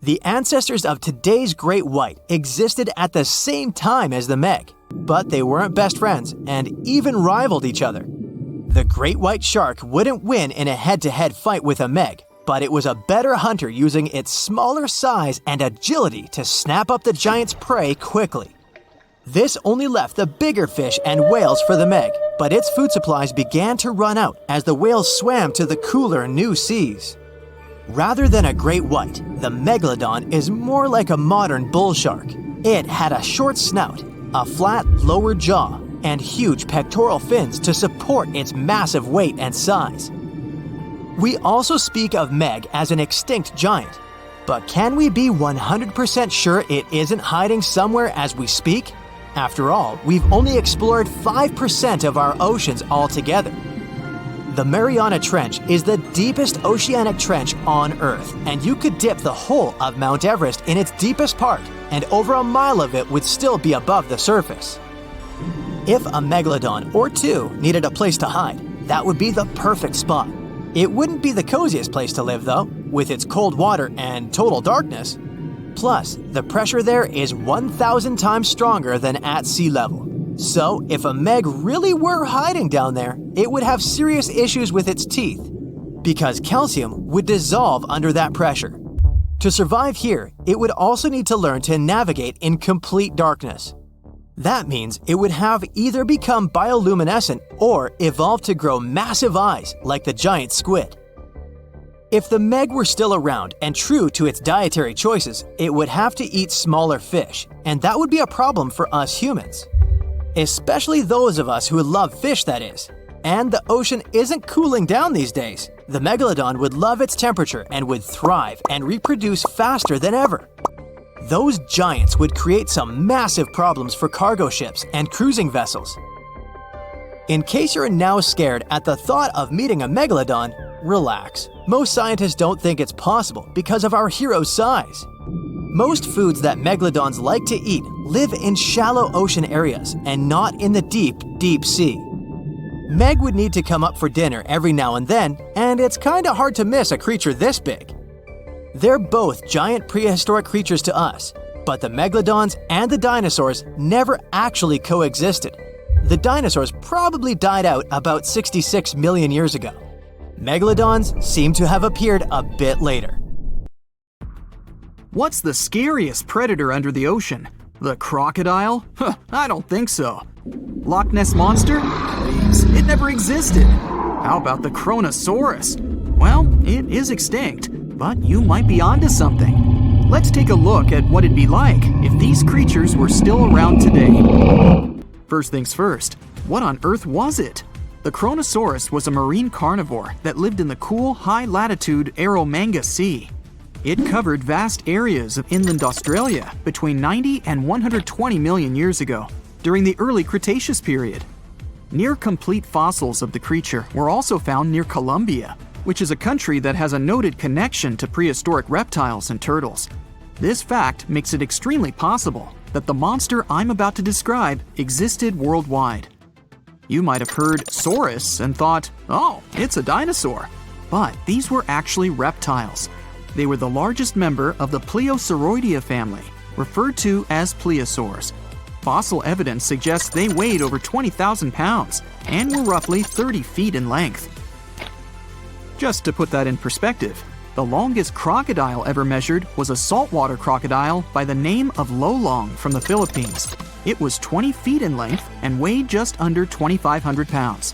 The ancestors of today's great white existed at the same time as the Meg, but they weren't best friends and even rivaled each other. The great white shark wouldn't win in a head-to-head fight with a Meg, but it was a better hunter using its smaller size and agility to snap up the giant's prey quickly. This only left the bigger fish and whales for the Meg, but its food supplies began to run out as the whales swam to the cooler new seas. Rather than a great white, the Megalodon is more like a modern bull shark. It had a short snout, a flat lower jaw, and huge pectoral fins to support its massive weight and size. We also speak of Meg as an extinct giant, but can we be 100% sure it isn't hiding somewhere as we speak? After all, we've only explored 5% of our oceans altogether. The Mariana Trench is the deepest oceanic trench on Earth, and you could dip the whole of Mount Everest in its deepest part, and over a mile of it would still be above the surface. If a Megalodon or two needed a place to hide, that would be the perfect spot. It wouldn't be the coziest place to live, though, with its cold water and total darkness. Plus, the pressure there is 1,000 times stronger than at sea level. So, if a Meg really were hiding down there, it would have serious issues with its teeth, because calcium would dissolve under that pressure. To survive here, it would also need to learn to navigate in complete darkness. That means it would have either become bioluminescent or evolve to grow massive eyes like the giant squid. If the Meg were still around and true to its dietary choices, it would have to eat smaller fish, and that would be a problem for us humans. Especially those of us who love fish, that is. And the ocean isn't cooling down these days. The Megalodon would love its temperature and would thrive and reproduce faster than ever. Those giants would create some massive problems for cargo ships and cruising vessels. In case you're now scared at the thought of meeting a Megalodon, relax. Most scientists don't think it's possible because of our hero's size. Most foods that Megalodons like to eat live in shallow ocean areas and not in the deep, deep sea. Meg would need to come up for dinner every now and then, and it's kinda hard to miss a creature this big. They're both giant prehistoric creatures to us, but the Megalodons and the dinosaurs never actually coexisted. The dinosaurs probably died out about 66 million years ago. Megalodons seem to have appeared a bit later. What's the scariest predator under the ocean? The crocodile? I don't think so. Loch Ness Monster? Please, it never existed. How about the Kronosaurus? Well, it is extinct, but you might be onto something. Let's take a look at what it'd be like if these creatures were still around today. First things first, what on earth was it? The Kronosaurus was a marine carnivore that lived in the cool, high-latitude Eromanga Sea. It covered vast areas of inland Australia between 90 and 120 million years ago, during the early Cretaceous period. Near-complete fossils of the creature were also found near Colombia, which is a country that has a noted connection to prehistoric reptiles and turtles. This fact makes it extremely possible that the monster I'm about to describe existed worldwide. You might have heard saurus and thought, oh, it's a dinosaur. But these were actually reptiles. They were the largest member of the Pleosauroidea family, referred to as plesiosaurs. Fossil evidence suggests they weighed over 20,000 pounds and were roughly 30 feet in length. Just to put that in perspective, the longest crocodile ever measured was a saltwater crocodile by the name of Lolong from the Philippines. It was 20 feet in length and weighed just under 2,500 pounds.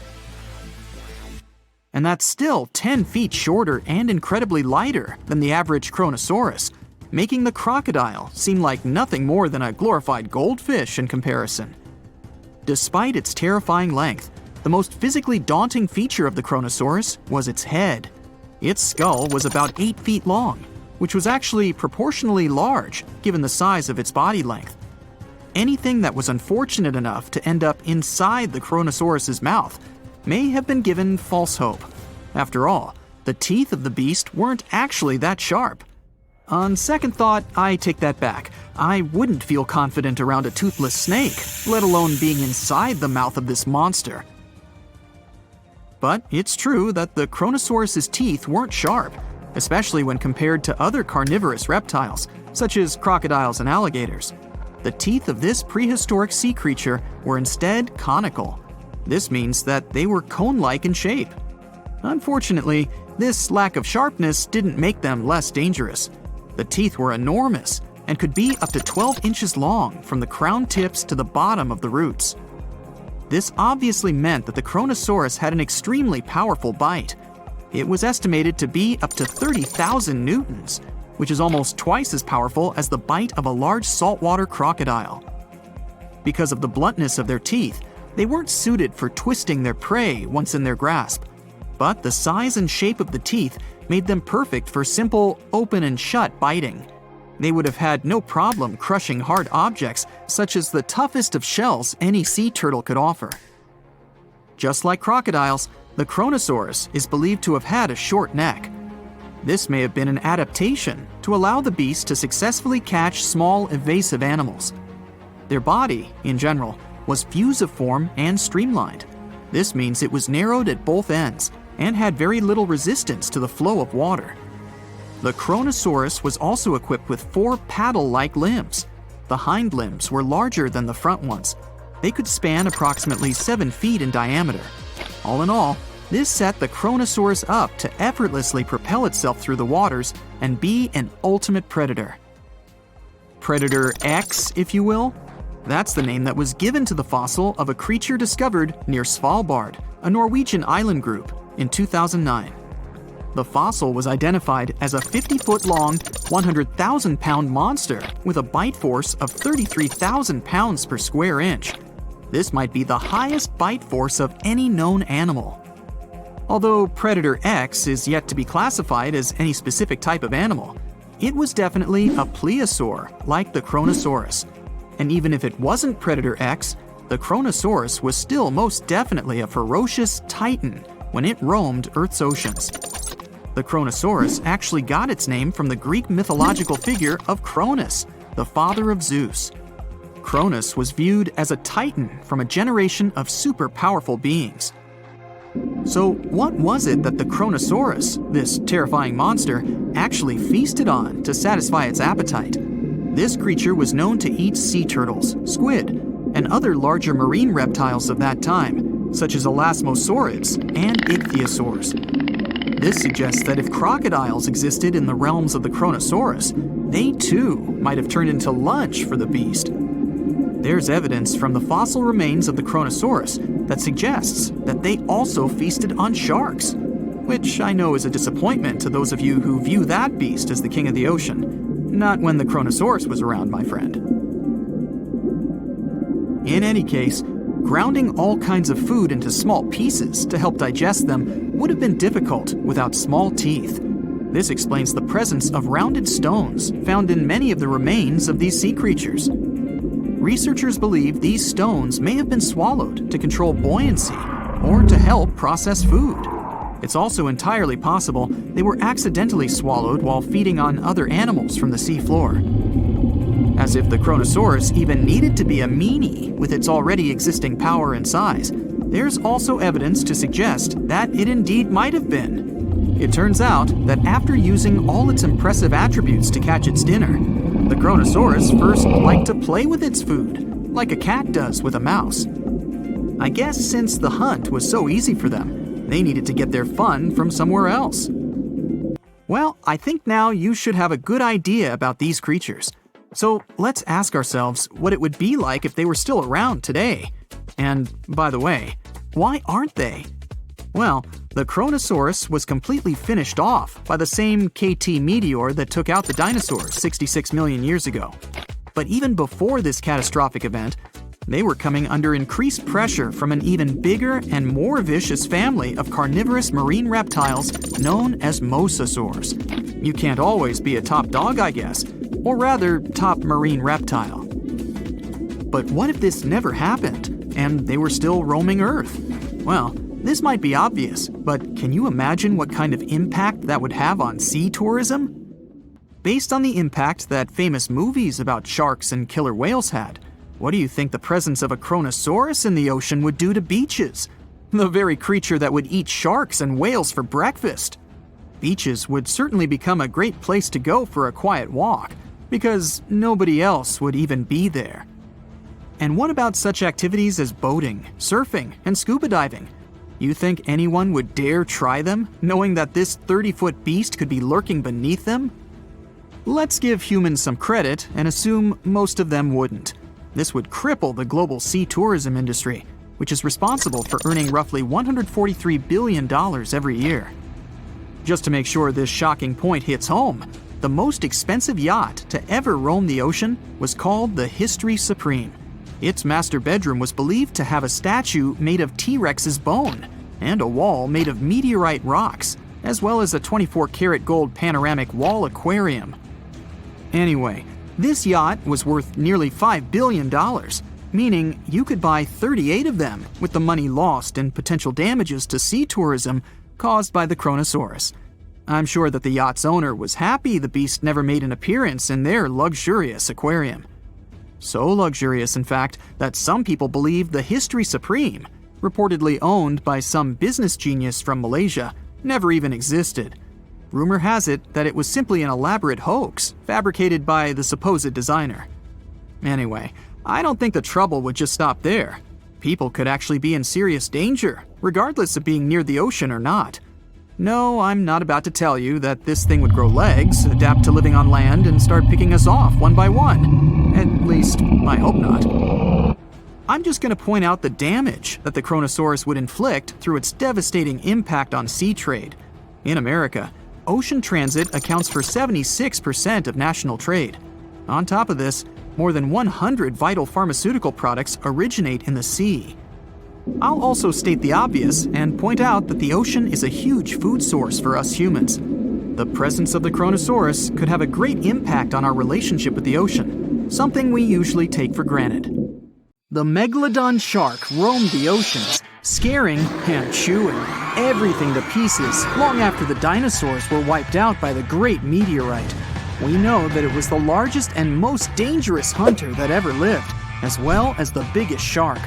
And that's still 10 feet shorter and incredibly lighter than the average Kronosaurus, making the crocodile seem like nothing more than a glorified goldfish in comparison. Despite its terrifying length, the most physically daunting feature of the Kronosaurus was its head. Its skull was about 8 feet long, which was actually proportionally large given the size of its body length. Anything that was unfortunate enough to end up inside the Kronosaurus's mouth may have been given false hope. After all, the teeth of the beast weren't actually that sharp. On second thought, I take that back. I wouldn't feel confident around a toothless snake, let alone being inside the mouth of this monster. But it's true that the Kronosaurus's teeth weren't sharp. especially when compared to other carnivorous reptiles, such as crocodiles and alligators. The teeth of this prehistoric sea creature were instead conical. This means that they were cone-like in shape. Unfortunately, this lack of sharpness didn't make them less dangerous. The teeth were enormous and could be up to 12 inches long from the crown tips to the bottom of the roots. This obviously meant that the Kronosaurus had an extremely powerful bite. It was estimated to be up to 30,000 newtons, which is almost twice as powerful as the bite of a large saltwater crocodile. Because of the bluntness of their teeth, they weren't suited for twisting their prey once in their grasp, but the size and shape of the teeth made them perfect for simple open and shut biting. They would have had no problem crushing hard objects such as the toughest of shells any sea turtle could offer. Just like crocodiles, the Kronosaurus is believed to have had a short neck. This may have been an adaptation to allow the beast to successfully catch small, evasive animals. Their body, in general, was fusiform and streamlined. This means it was narrowed at both ends and had very little resistance to the flow of water. The Kronosaurus was also equipped with 4 paddle-like limbs. The hind limbs were larger than the front ones. They could span approximately 7 feet in diameter. All in all, this set the Kronosaurus up to effortlessly propel itself through the waters and be an ultimate predator. Predator X, if you will? That's the name that was given to the fossil of a creature discovered near Svalbard, a Norwegian island group, in 2009. The fossil was identified as a 50-foot-long, 100,000-pound monster with a bite force of 33,000 pounds per square inch. This might be the highest bite force of any known animal. Although Predator X is yet to be classified as any specific type of animal, it was definitely a plesiosaur like the Kronosaurus. And even if it wasn't Predator X, the Kronosaurus was still most definitely a ferocious titan when it roamed Earth's oceans. The Kronosaurus actually got its name from the Greek mythological figure of Cronus, the father of Zeus. Cronus was viewed as a titan from a generation of super powerful beings. So what was it that the Kronosaurus, this terrifying monster, actually feasted on to satisfy its appetite? This creature was known to eat sea turtles, squid, and other larger marine reptiles of that time, such as elasmosaurids and ichthyosaurs. This suggests that if crocodiles existed in the realms of the Kronosaurus, they too might have turned into lunch for the beast. There's evidence from the fossil remains of the Kronosaurus that suggests that they also feasted on sharks, which I know is a disappointment to those of you who view that beast as the king of the ocean. Not when the Kronosaurus was around, my friend. In any case, grounding all kinds of food into small pieces to help digest them would have been difficult without small teeth. This explains the presence of rounded stones found in many of the remains of these sea creatures. Researchers believe these stones may have been swallowed to control buoyancy or to help process food. It's also entirely possible they were accidentally swallowed while feeding on other animals from the seafloor. As if the Kronosaurus even needed to be a meanie with its already existing power and size, there's also evidence to suggest that it indeed might have been. It turns out that after using all its impressive attributes to catch its dinner, the Kronosaurus first liked to play with its food, like a cat does with a mouse. I guess since the hunt was so easy for them, they needed to get their fun from somewhere else. Well, I think now you should have a good idea about these creatures. So let's ask ourselves what it would be like if they were still around today. And by the way, why aren't they? Well, the Kronosaurus was completely finished off by the same KT meteor that took out the dinosaurs 66 million years ago. But even before this catastrophic event, they were coming under increased pressure from an even bigger and more vicious family of carnivorous marine reptiles known as mosasaurs. You can't always be a top dog, I guess, or rather, top marine reptile. But what if this never happened, and they were still roaming Earth? Well, this might be obvious, but can you imagine what kind of impact that would have on sea tourism? Based on the impact that famous movies about sharks and killer whales had, what do you think the presence of a Kronosaurus in the ocean would do to beaches? The very creature that would eat sharks and whales for breakfast. Beaches would certainly become a great place to go for a quiet walk, because nobody else would even be there. And what about such activities as boating, surfing, and scuba diving? You think anyone would dare try them, knowing that this 30-foot beast could be lurking beneath them? Let's give humans some credit and assume most of them wouldn't. This would cripple the global sea tourism industry, which is responsible for earning roughly $143 billion every year. Just to make sure this shocking point hits home, the most expensive yacht to ever roam the ocean was called the History Supreme. Its master bedroom was believed to have a statue made of T-Rex's bone and a wall made of meteorite rocks, as well as a 24-karat gold panoramic wall aquarium. Anyway, this yacht was worth nearly $5 billion, meaning you could buy 38 of them with the money lost and potential damages to sea tourism caused by the Kronosaurus. I'm sure that the yacht's owner was happy the beast never made an appearance in their luxurious aquarium. So luxurious, in fact, that some people believe the History Supreme, reportedly owned by some business genius from Malaysia, never even existed. Rumor has it that it was simply an elaborate hoax fabricated by the supposed designer. Anyway, I don't think the trouble would just stop there. People could actually be in serious danger, regardless of being near the ocean or not. No, I'm not about to tell you that this thing would grow legs, adapt to living on land, and start picking us off one by one. At least, I hope not. I'm just going to point out the damage that the Kronosaurus would inflict through its devastating impact on sea trade. In America, ocean transit accounts for 76% of national trade. On top of this, more than 100 vital pharmaceutical products originate in the sea. I'll also state the obvious and point out that the ocean is a huge food source for us humans. The presence of the Kronosaurus could have a great impact on our relationship with the ocean, something we usually take for granted. The Megalodon shark roamed the oceans, scaring and chewing everything to pieces long after the dinosaurs were wiped out by the great meteorite. We know that it was the largest and most dangerous hunter that ever lived, as well as the biggest shark.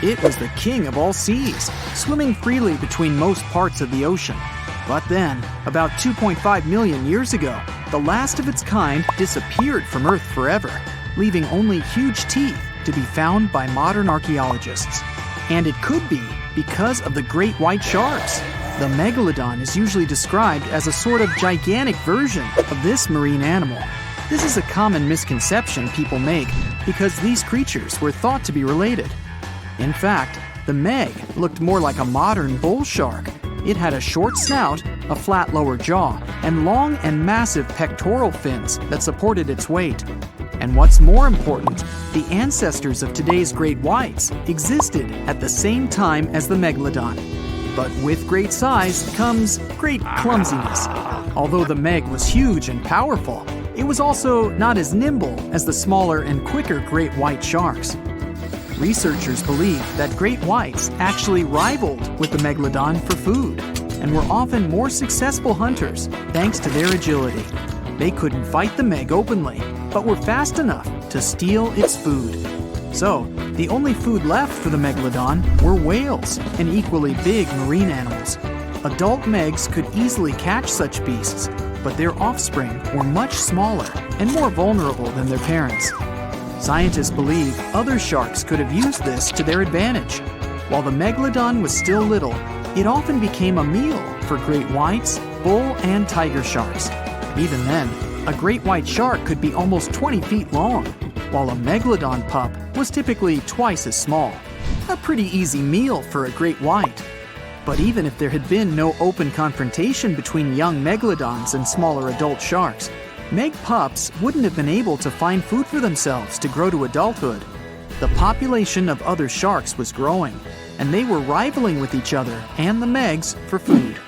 It was the king of all seas, swimming freely between most parts of the ocean. But then, about 2.5 million years ago, the last of its kind disappeared from Earth forever, leaving only huge teeth to be found by modern archaeologists. And it could be because of the great white sharks. The Megalodon is usually described as a sort of gigantic version of this marine animal. This is a common misconception people make because these creatures were thought to be related. In fact, the Meg looked more like a modern bull shark. It had a short snout, a flat lower jaw, and long and massive pectoral fins that supported its weight. And what's more important, the ancestors of today's great whites existed at the same time as the Megalodon. But with great size comes great clumsiness. Although the Meg was huge and powerful, it was also not as nimble as the smaller and quicker great white sharks. Researchers believe that great whites actually rivaled with the Megalodon for food and were often more successful hunters thanks to their agility. They couldn't fight the Meg openly, but were fast enough to steal its food. So, the only food left for the Megalodon were whales and equally big marine animals. Adult Megs could easily catch such beasts, but their offspring were much smaller and more vulnerable than their parents. Scientists believe other sharks could have used this to their advantage. While the Megalodon was still little, it often became a meal for great whites, bull, and tiger sharks. Even then, a great white shark could be almost 20 feet long, while a Megalodon pup was typically twice as small. A pretty easy meal for a great white. But even if there had been no open confrontation between young Megalodons and smaller adult sharks, Meg pups wouldn't have been able to find food for themselves to grow to adulthood. The population of other sharks was growing, and they were rivaling with each other and the Megs for food.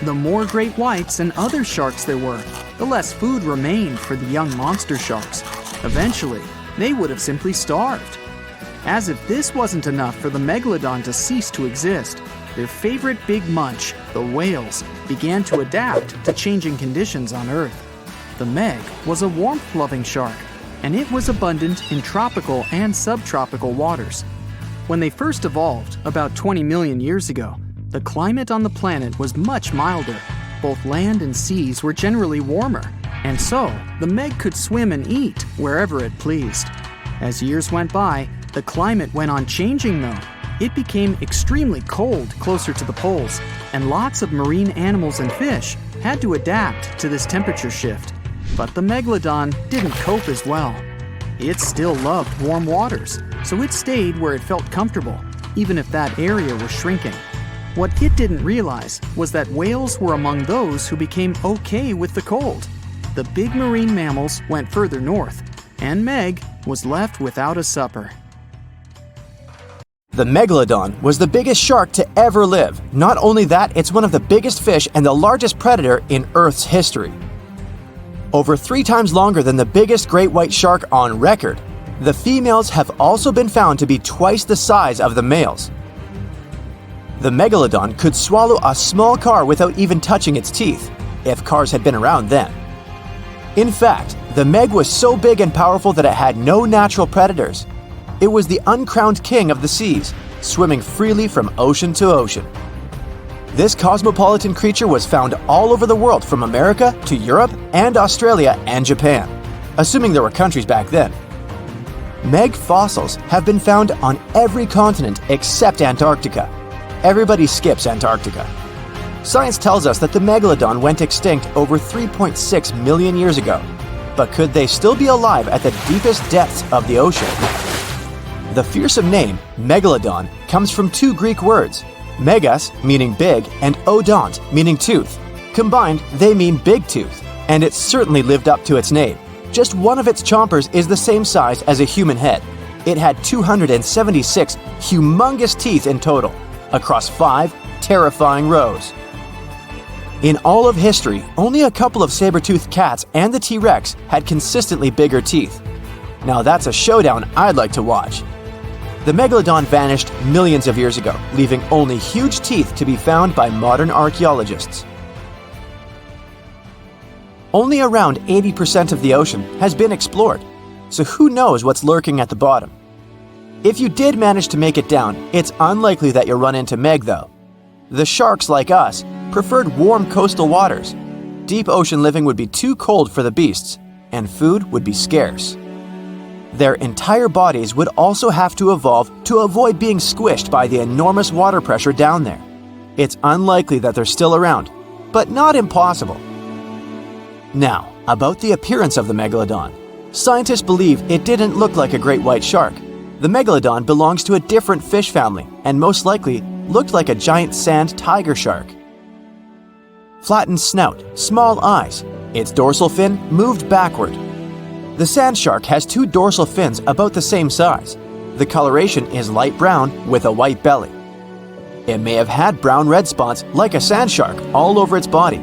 The more great whites and other sharks there were, the less food remained for the young monster sharks. Eventually, they would have simply starved. As if this wasn't enough for the Megalodon to cease to exist, their favorite big munch, the whales, began to adapt to changing conditions on Earth. The Meg was a warmth-loving shark, and it was abundant in tropical and subtropical waters. When they first evolved, about 20 million years ago, the climate on the planet was much milder, both land and seas were generally warmer, and so the Meg could swim and eat wherever it pleased. As years went by, the climate went on changing though. It became extremely cold closer to the poles, and lots of marine animals and fish had to adapt to this temperature shift. But the Megalodon didn't cope as well. It still loved warm waters, so it stayed where it felt comfortable, even if that area was shrinking. What it didn't realize was that whales were among those who became okay with the cold. The big marine mammals went further north, and Meg was left without a supper. The Megalodon was the biggest shark to ever live. Not only that, it's one of the biggest fish and the largest predator in Earth's history. Over 3 times longer than the biggest great white shark on record, the females have also been found to be twice the size of the males. The Megalodon could swallow a small car without even touching its teeth, if cars had been around then. In fact, the Meg was so big and powerful that it had no natural predators. It was the uncrowned king of the seas, swimming freely from ocean to ocean. This cosmopolitan creature was found all over the world, from America to Europe and Australia and Japan, assuming there were countries back then. Meg fossils have been found on every continent except Antarctica. Everybody skips Antarctica. Science tells us that the Megalodon went extinct over 3.6 million years ago, but could they still be alive at the deepest depths of the ocean? The fearsome name, Megalodon, comes from 2 Greek words, megas, meaning big, and odont, meaning tooth. Combined, they mean big tooth, and it certainly lived up to its name. Just one of its chompers is the same size as a human head. It had 276 humongous teeth in total, across 5 terrifying rows. In all of history, only a couple of saber-toothed cats and the T-Rex had consistently bigger teeth. Now that's a showdown I'd like to watch. The Megalodon vanished millions of years ago, leaving only huge teeth to be found by modern archaeologists. Only around 80% of the ocean has been explored, so who knows what's lurking at the bottom. If you did manage to make it down, it's unlikely that you'll run into Meg though. The sharks, like us, preferred warm coastal waters. Deep ocean living would be too cold for the beasts, and food would be scarce. Their entire bodies would also have to evolve to avoid being squished by the enormous water pressure down there. It's unlikely that they're still around, but not impossible. Now, about the appearance of the Megalodon. Scientists believe it didn't look like a great white shark. The Megalodon belongs to a different fish family and most likely looked like a giant sand tiger shark. Flattened snout, small eyes. Its dorsal fin moved backward. The sand shark has 2 dorsal fins about the same size. The coloration is light brown with a white belly. It may have had brown-red spots like a sand shark all over its body.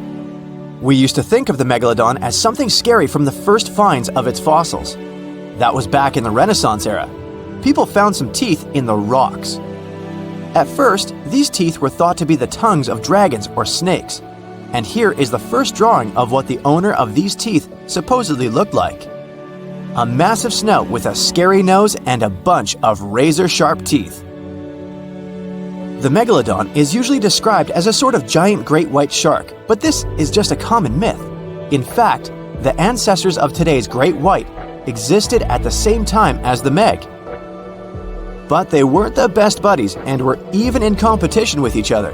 We used to think of the Megalodon as something scary from the first finds of its fossils. That was back in the Renaissance era. People found some teeth in the rocks. At first, these teeth were thought to be the tongues of dragons or snakes. And here is the first drawing of what the owner of these teeth supposedly looked like. A massive snout with a scary nose and a bunch of razor-sharp teeth. The Megalodon is usually described as a sort of giant great white shark, but this is just a common myth. In fact, the ancestors of today's great white existed at the same time as the Meg. But they weren't the best buddies and were even in competition with each other.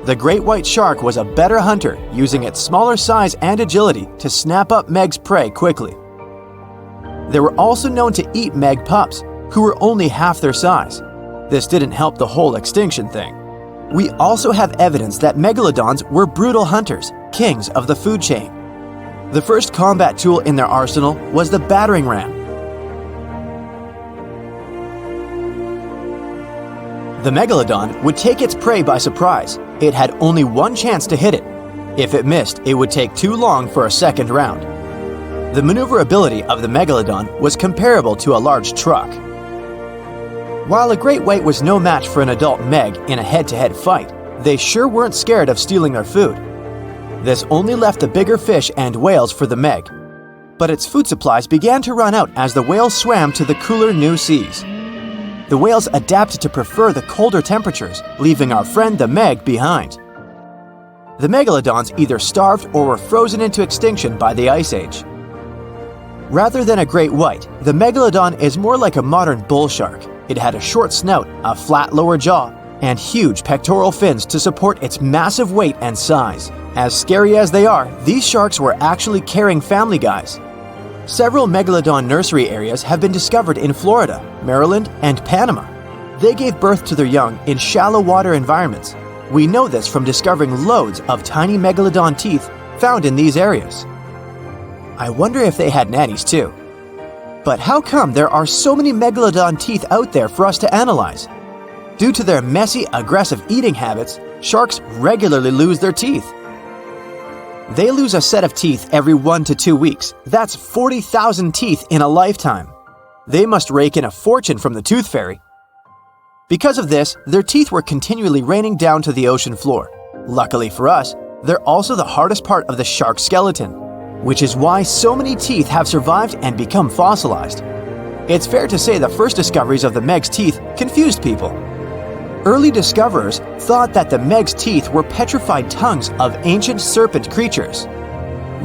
The great white shark was a better hunter, using its smaller size and agility to snap up Meg's prey quickly. They were also known to eat Meg pups, who were only half their size. This didn't help the whole extinction thing. We also have evidence that Megalodons were brutal hunters, kings of the food chain. The first combat tool in their arsenal was the battering ram. The Megalodon would take its prey by surprise. It had only one chance to hit it. If it missed, it would take too long for a second round. The maneuverability of the Megalodon was comparable to a large truck. While a great white was no match for an adult Meg in a head-to-head fight, they sure weren't scared of stealing their food. This only left the bigger fish and whales for the Meg. But its food supplies began to run out as the whales swam to the cooler new seas. The whales adapted to prefer the colder temperatures, leaving our friend the Meg behind. The megalodons either starved or were frozen into extinction by the Ice Age. Rather than a great white, the megalodon is more like a modern bull shark. It had a short snout, a flat lower jaw, and huge pectoral fins to support its massive weight and size. As scary as they are, these sharks were actually caring family guys. Several megalodon nursery areas have been discovered in Florida, Maryland, and Panama. They gave birth to their young in shallow water environments. We know this from discovering loads of tiny megalodon teeth found in these areas. I wonder if they had nannies too. But how come there are so many megalodon teeth out there for us to analyze? Due to their messy, aggressive eating habits, sharks regularly lose their teeth. They lose a set of teeth every 1 to 2 weeks. That's 40,000 teeth in a lifetime. They must rake in a fortune from the tooth fairy. Because of this, their teeth were continually raining down to the ocean floor. Luckily for us, they're also the hardest part of the shark skeleton, which is why so many teeth have survived and become fossilized. It's fair to say the first discoveries of the Meg's teeth confused people. Early discoverers thought that the Meg's teeth were petrified tongues of ancient serpent creatures.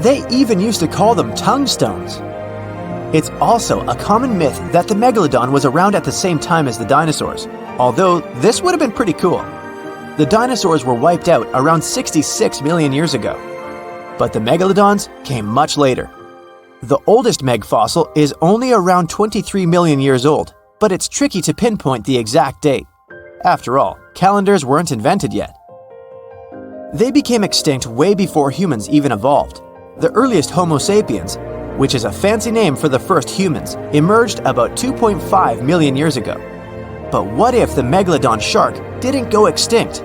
They even used to call them tongue stones. It's also a common myth that the megalodon was around at the same time as the dinosaurs, although this would have been pretty cool. The dinosaurs were wiped out around 66 million years ago, but the megalodons came much later. The oldest Meg fossil is only around 23 million years old, but it's tricky to pinpoint the exact date. After all, calendars weren't invented yet. They became extinct way before humans even evolved. The earliest Homo sapiens, which is a fancy name for the first humans, emerged about 2.5 million years ago. But what if the megalodon shark didn't go extinct?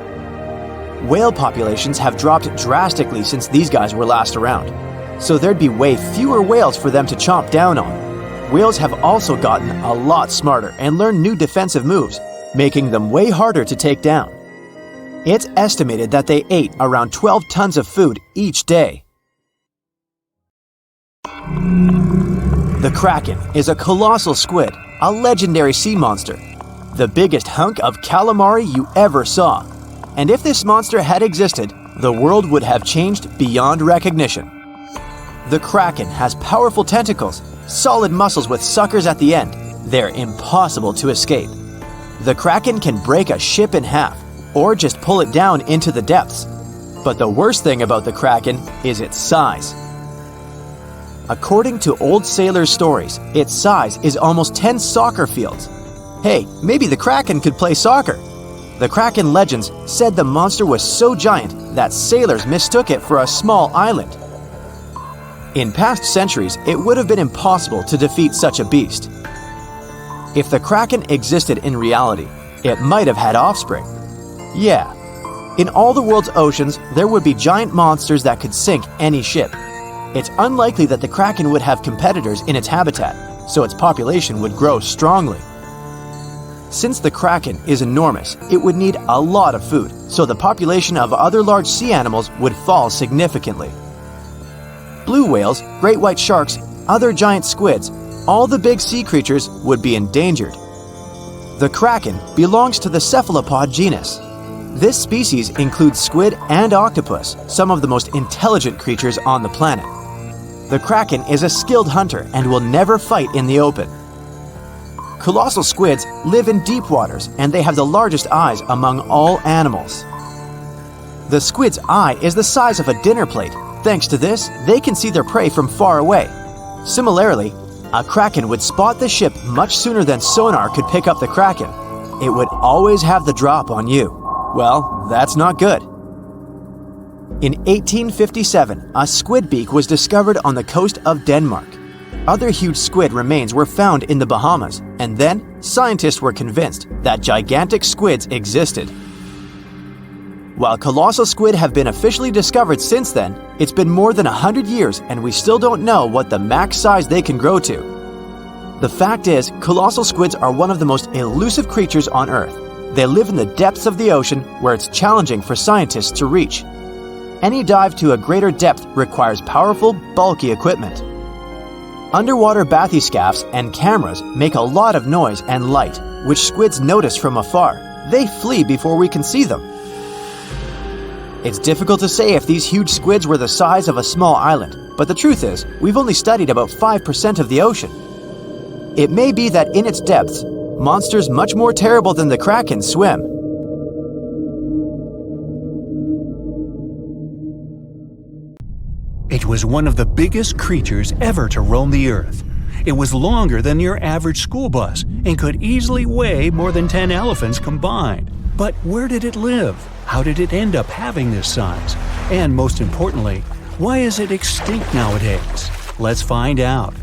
Whale populations have dropped drastically since these guys were last around, so there'd be way fewer whales for them to chomp down on. Whales have also gotten a lot smarter and learned new defensive moves, making them way harder to take down. It's estimated that they ate around 12 tons of food each day. The Kraken is a colossal squid, a legendary sea monster, the biggest hunk of calamari you ever saw. And if this monster had existed, the world would have changed beyond recognition. The Kraken has powerful tentacles, solid muscles with suckers at the end. They're impossible to escape. The Kraken can break a ship in half, or just pull it down into the depths. But the worst thing about the Kraken is its size. According to old sailors' stories, its size is almost 10 soccer fields. Hey, maybe the Kraken could play soccer. The Kraken legends said the monster was so giant that sailors mistook it for a small island. In past centuries, it would have been impossible to defeat such a beast. If the Kraken existed in reality, it might have had offspring. Yeah. In all the world's oceans, there would be giant monsters that could sink any ship. It's unlikely that the Kraken would have competitors in its habitat, so its population would grow strongly. Since the Kraken is enormous, it would need a lot of food, so the population of other large sea animals would fall significantly. Blue whales, great white sharks, other giant squids, all the big sea creatures would be endangered. The Kraken belongs to the cephalopod genus. This species includes squid and octopus, some of the most intelligent creatures on the planet. The Kraken is a skilled hunter and will never fight in the open. Colossal squids live in deep waters and they have the largest eyes among all animals. The squid's eye is the size of a dinner plate. Thanks to this, they can see their prey from far away. Similarly, a Kraken would spot the ship much sooner than sonar could pick up the Kraken. It would always have the drop on you. Well, that's not good. In 1857, a squid beak was discovered on the coast of Denmark. Other huge squid remains were found in the Bahamas, and then scientists were convinced that gigantic squids existed. While colossal squid have been officially discovered since then, it's been more than 100 years and we still don't know what the max size they can grow to. The fact is, colossal squids are one of the most elusive creatures on Earth. They live in the depths of the ocean where it's challenging for scientists to reach. Any dive to a greater depth requires powerful, bulky equipment. Underwater bathyscaphs and cameras make a lot of noise and light, which squids notice from afar. They flee before we can see them. It's difficult to say if these huge squids were the size of a small island, but the truth is, we've only studied about 5% of the ocean. It may be that in its depths, monsters much more terrible than the kraken swim. It was one of the biggest creatures ever to roam the Earth. It was longer than your average school bus and could easily weigh more than 10 elephants combined. But where did it live? How did it end up having this size? And most importantly, why is it extinct nowadays? Let's find out.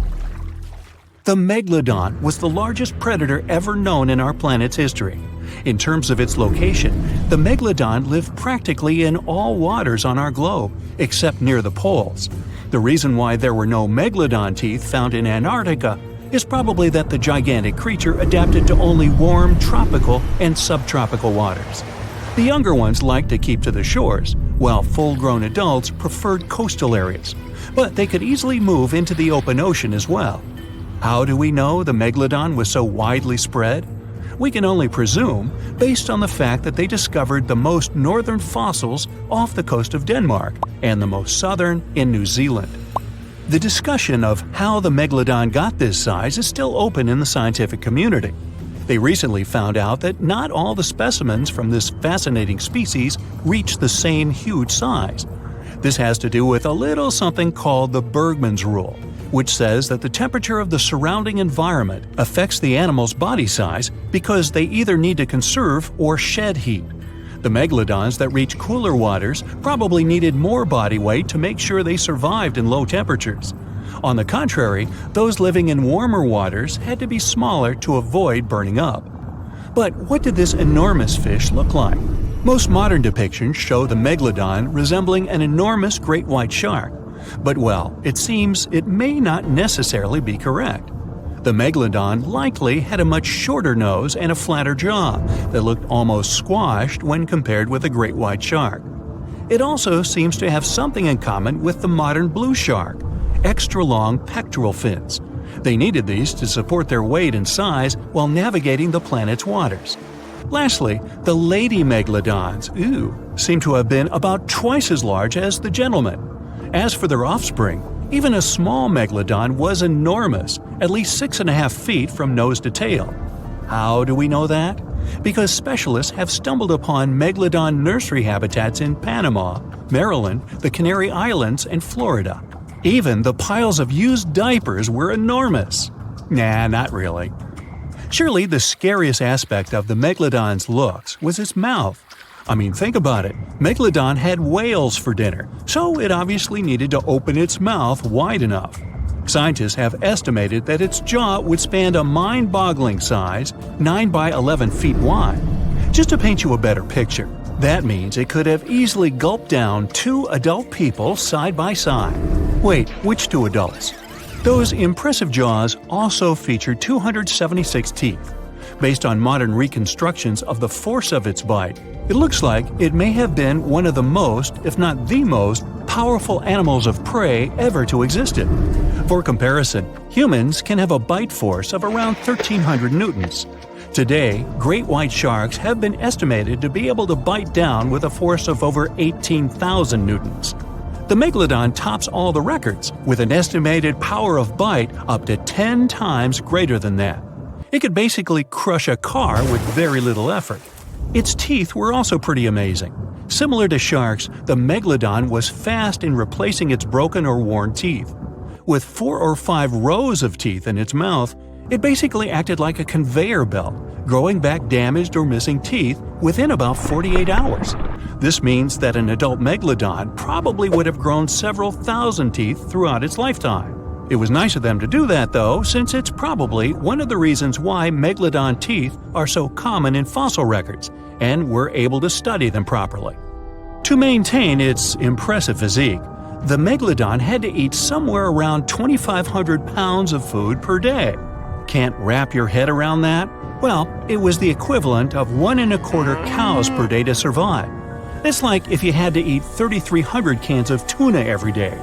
The Megalodon was the largest predator ever known in our planet's history. In terms of its location, the Megalodon lived practically in all waters on our globe, except near the poles. The reason why there were no Megalodon teeth found in Antarctica is probably that the gigantic creature adapted to only warm tropical and subtropical waters. The younger ones liked to keep to the shores, while full-grown adults preferred coastal areas, but they could easily move into the open ocean as well. How do we know the Megalodon was so widely spread? We can only presume, based on the fact that they discovered the most northern fossils off the coast of Denmark and the most southern in New Zealand. The discussion of how the Megalodon got this size is still open in the scientific community. They recently found out that not all the specimens from this fascinating species reach the same huge size. This has to do with a little something called the Bergmann's Rule, which says that the temperature of the surrounding environment affects the animal's body size because they either need to conserve or shed heat. The megalodons that reach cooler waters probably needed more body weight to make sure they survived in low temperatures. On the contrary, those living in warmer waters had to be smaller to avoid burning up. But what did this enormous fish look like? Most modern depictions show the megalodon resembling an enormous great white shark. But well, it seems it may not necessarily be correct. The megalodon likely had a much shorter nose and a flatter jaw that looked almost squashed when compared with a great white shark. It also seems to have something in common with the modern blue shark: extra-long pectoral fins. They needed these to support their weight and size while navigating the planet's waters. Lastly, the lady megalodons, seem to have been about twice as large as the gentlemen. As for their offspring, even a small megalodon was enormous, at least 6.5 feet from nose to tail. How do we know that? Because specialists have stumbled upon megalodon nursery habitats in Panama, Maryland, the Canary Islands, and Florida. Even the piles of used diapers were enormous. Nah, not really. Surely the scariest aspect of the megalodon's looks was its mouth. I mean, think about it. Megalodon had whales for dinner, so it obviously needed to open its mouth wide enough. Scientists have estimated that its jaw would span a mind-boggling size, 9 by 11 feet wide. Just to paint you a better picture, that means it could have easily gulped down 2 adult people side by side. Wait, which 2 adults? Those impressive jaws also feature 276 teeth. Based on modern reconstructions of the force of its bite, it looks like it may have been one of the most, if not the most, powerful animals of prey ever to exist. For comparison, humans can have a bite force of around 1,300 newtons. Today, great white sharks have been estimated to be able to bite down with a force of over 18,000 newtons. The megalodon tops all the records, with an estimated power of bite up to 10 times greater than that. It could basically crush a car with very little effort. Its teeth were also pretty amazing. Similar to sharks, the megalodon was fast in replacing its broken or worn teeth. With 4 or 5 rows of teeth in its mouth, it basically acted like a conveyor belt, growing back damaged or missing teeth within about 48 hours. This means that an adult megalodon probably would have grown several thousand teeth throughout its lifetime. It was nice of them to do that, though, since it's probably one of the reasons why megalodon teeth are so common in fossil records, and we're able to study them properly. To maintain its impressive physique, the megalodon had to eat somewhere around 2,500 pounds of food per day. Can't wrap your head around that? Well, it was the equivalent of 1¼ cows per day to survive. It's like if you had to eat 3,300 cans of tuna every day.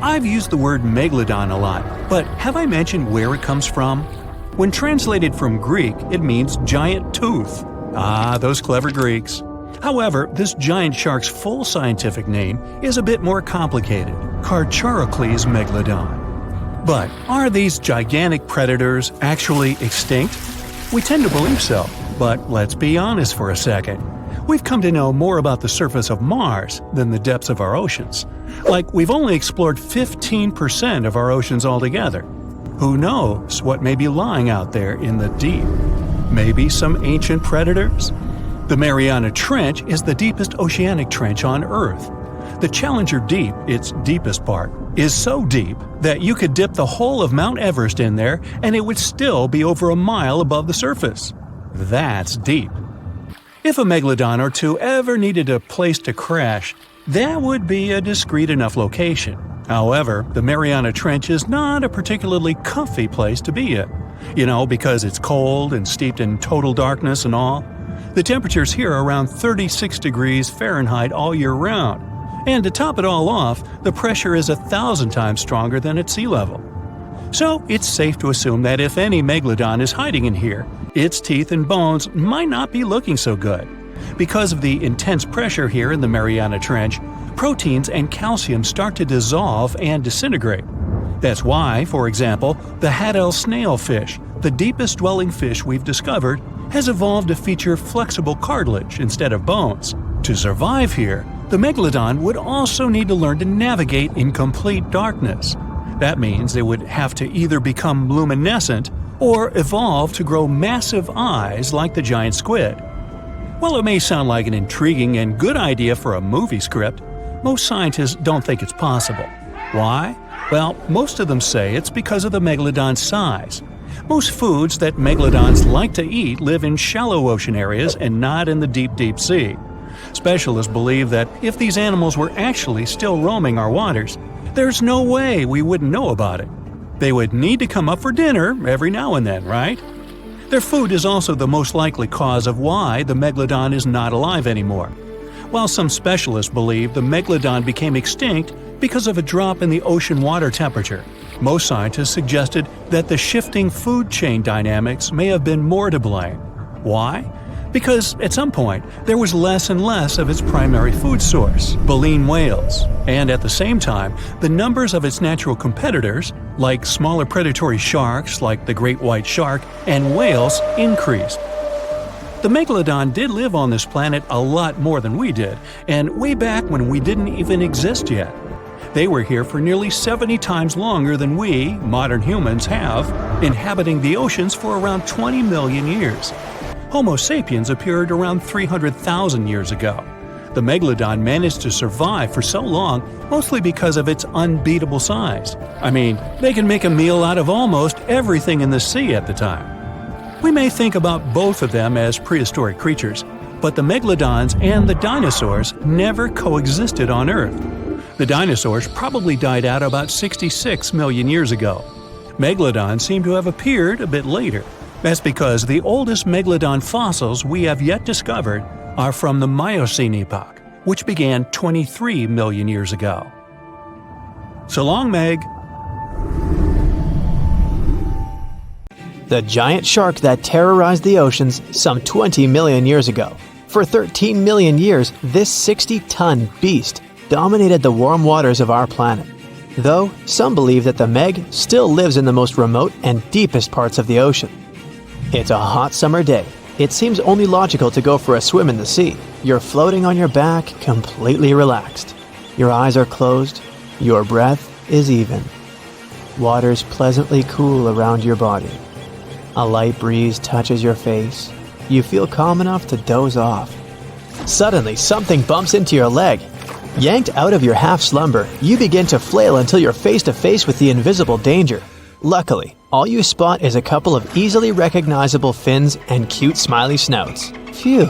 I've used the word megalodon a lot, but have I mentioned where it comes from? When translated from Greek, it means giant tooth. Ah, those clever Greeks. However, this giant shark's full scientific name is a bit more complicated: Carcharocles megalodon. But are these gigantic predators actually extinct? We tend to believe so, but let's be honest for a second. We've come to know more about the surface of Mars than the depths of our oceans. Like, we've only explored 15% of our oceans altogether. Who knows what may be lying out there in the deep? Maybe some ancient predators? The Mariana Trench is the deepest oceanic trench on Earth. The Challenger Deep, its deepest part, is so deep that you could dip the whole of Mount Everest in there and it would still be over a mile above the surface. That's deep. If a megalodon or two ever needed a place to crash, that would be a discreet enough location. However, the Mariana Trench is not a particularly comfy place to be in. Because it's cold and steeped in total darkness and all. The temperatures here are around 36 degrees Fahrenheit all year round. And to top it all off, the pressure is 1,000 times stronger than at sea level. So it's safe to assume that if any megalodon is hiding in here, its teeth and bones might not be looking so good. Because of the intense pressure here in the Mariana Trench, proteins and calcium start to dissolve and disintegrate. That's why, for example, the Haddell snailfish, the deepest dwelling fish we've discovered, has evolved to feature flexible cartilage instead of bones. To survive here, the megalodon would also need to learn to navigate in complete darkness. That means they would have to either become luminescent or evolve to grow massive eyes like the giant squid. While it may sound like an intriguing and good idea for a movie script, most scientists don't think it's possible. Why? Well, most of them say it's because of the megalodon's size. Most foods that megalodons like to eat live in shallow ocean areas and not in the deep, deep sea. Specialists believe that if these animals were actually still roaming our waters, there's no way we wouldn't know about it. They would need to come up for dinner every now and then, right? Their food is also the most likely cause of why the megalodon is not alive anymore. While some specialists believe the megalodon became extinct because of a drop in the ocean water temperature, most scientists suggested that the shifting food chain dynamics may have been more to blame. Why? Because at some point, there was less and less of its primary food source, baleen whales, and at the same time, the numbers of its natural competitors, like smaller predatory sharks like the great white shark and whales, increased. The megalodon did live on this planet a lot more than we did, and way back when we didn't even exist yet. They were here for nearly 70 times longer than we, modern humans, have, inhabiting the oceans for around 20 million years. Homo sapiens appeared around 300,000 years ago. The megalodon managed to survive for so long mostly because of its unbeatable size. I mean, they can make a meal out of almost everything in the sea at the time. We may think about both of them as prehistoric creatures, but the megalodons and the dinosaurs never coexisted on Earth. The dinosaurs probably died out about 66 million years ago. Megalodons seem to have appeared a bit later. That's because the oldest megalodon fossils we have yet discovered are from the Miocene epoch, which began 23 million years ago. So long, Meg. The giant shark that terrorized the oceans some 20 million years ago. For 13 million years, this 60-ton beast dominated the warm waters of our planet. Though, some believe that the Meg still lives in the most remote and deepest parts of the ocean. It's a hot summer day. It seems only logical to go for a swim in the sea. You're floating on your back, completely relaxed. Your eyes are closed. Your breath is even. Water's pleasantly cool around your body. A light breeze touches your face. You feel calm enough to doze off. Suddenly, something bumps into your leg. Yanked out of your half-slumber, you begin to flail until you're face to face with the invisible danger. Luckily, all you spot is a couple of easily recognizable fins and cute smiley snouts. Phew,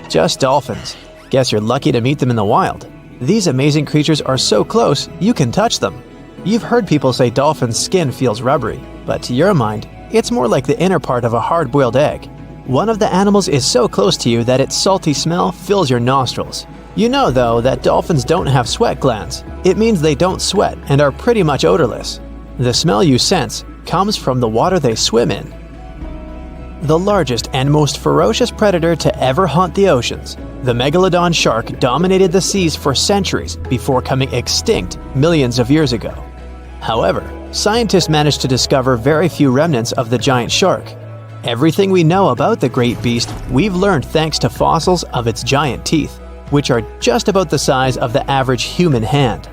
just dolphins. Guess you're lucky to meet them in the wild. These amazing creatures are so close, you can touch them. You've heard people say dolphins' skin feels rubbery, but to your mind, it's more like the inner part of a hard-boiled egg. One of the animals is so close to you that its salty smell fills your nostrils. You know, though, that dolphins don't have sweat glands. It means they don't sweat and are pretty much odorless. The smell you sense comes from the water they swim in. the largest and most ferocious predator to ever haunt the oceans, the Megalodon shark dominated the seas for centuries before coming extinct millions of years ago. However, scientists managed to discover very few remnants of the giant shark. Everything we know about the great beast we've learned thanks to fossils of its giant teeth, which are just about the size of the average human hand.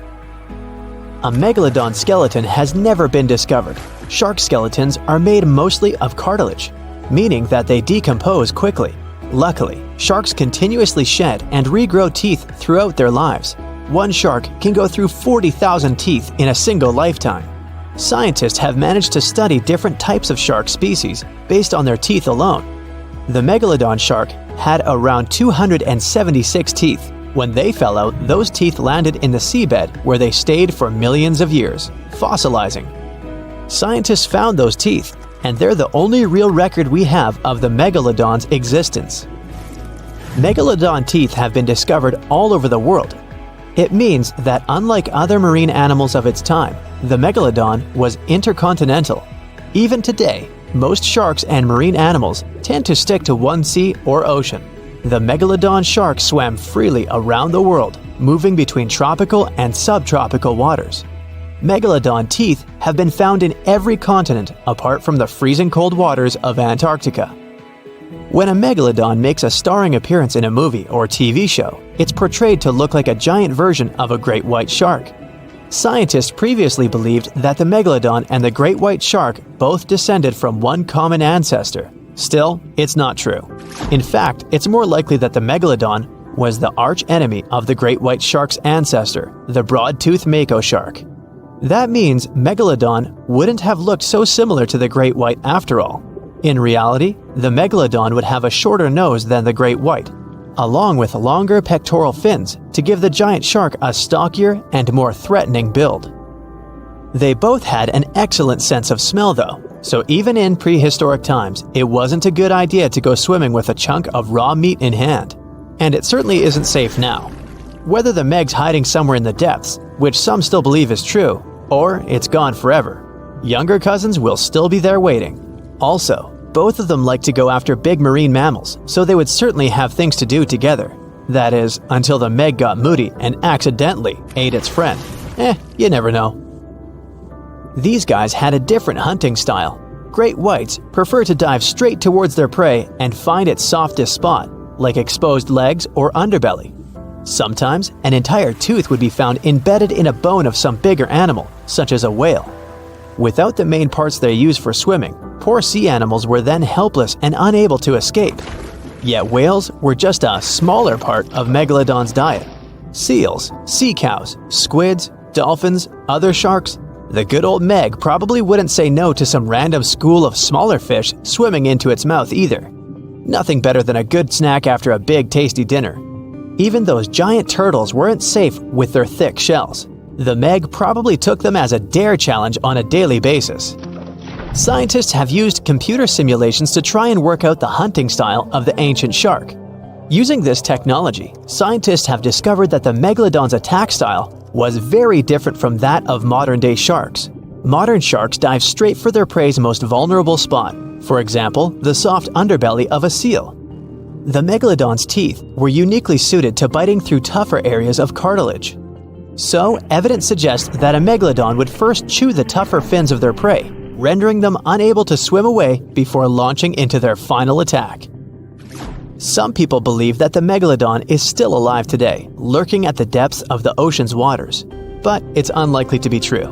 A megalodon skeleton has never been discovered. Shark skeletons are made mostly of cartilage, meaning that they decompose quickly. Luckily, sharks continuously shed and regrow teeth throughout their lives. One shark can go through 40,000 teeth in a single lifetime. Scientists have managed to study different types of shark species based on their teeth alone. The Megalodon shark had around 276 teeth. When they fell out, those teeth landed in the seabed where they stayed for millions of years, fossilizing. Scientists found those teeth, and they're the only real record we have of the Megalodon's existence. Megalodon teeth have been discovered all over the world. It means that unlike other marine animals of its time, the Megalodon was intercontinental. Even today, most sharks and marine animals tend to stick to one sea or ocean. The Megalodon shark swam freely around the world, moving between tropical and subtropical waters. Megalodon teeth have been found in every continent apart from the freezing cold waters of Antarctica. When a megalodon makes a starring appearance in a movie or TV show, it's portrayed to look like a giant version of a great white shark. Scientists previously believed that the megalodon and the great white shark both descended from one common ancestor. Still, it's not true. In fact, it's more likely that the megalodon was the arch-enemy of the great white shark's ancestor, the broad-toothed mako shark. That means Megalodon wouldn't have looked so similar to the great white after all. In reality, the Megalodon would have a shorter nose than the great white, along with longer pectoral fins to give the giant shark a stockier and more threatening build. They both had an excellent sense of smell though, so even in prehistoric times, it wasn't a good idea to go swimming with a chunk of raw meat in hand. And it certainly isn't safe now. Whether the Meg's hiding somewhere in the depths, which some still believe is true, or it's gone forever, younger cousins will still be there waiting. Also, both of them like to go after big marine mammals, so they would certainly have things to do together. That is, until the Meg got moody and accidentally ate its friend. You never know. These guys had a different hunting style. Great whites prefer to dive straight towards their prey and find its softest spot, like exposed legs or underbelly. Sometimes, an entire tooth would be found embedded in a bone of some bigger animal, such as a whale. Without the main parts they use for swimming, poor sea animals were then helpless and unable to escape. Yet whales were just a smaller part of Megalodon's diet. Seals, sea cows, squids, dolphins, other sharks. The good old Meg probably wouldn't say no to some random school of smaller fish swimming into its mouth either. Nothing better than a good snack after a big tasty dinner. Even those giant turtles weren't safe with their thick shells. The Meg probably took them as a dare challenge on a daily basis. Scientists have used computer simulations to try and work out the hunting style of the ancient shark. Using this technology, scientists have discovered that the Megalodon's attack style was very different from that of modern-day sharks. Modern sharks dive straight for their prey's most vulnerable spot, for example, the soft underbelly of a seal. The Megalodon's teeth were uniquely suited to biting through tougher areas of cartilage. So, evidence suggests that a Megalodon would first chew the tougher fins of their prey, rendering them unable to swim away before launching into their final attack. Some people believe that the Megalodon is still alive today, lurking at the depths of the ocean's waters. But it's unlikely to be true.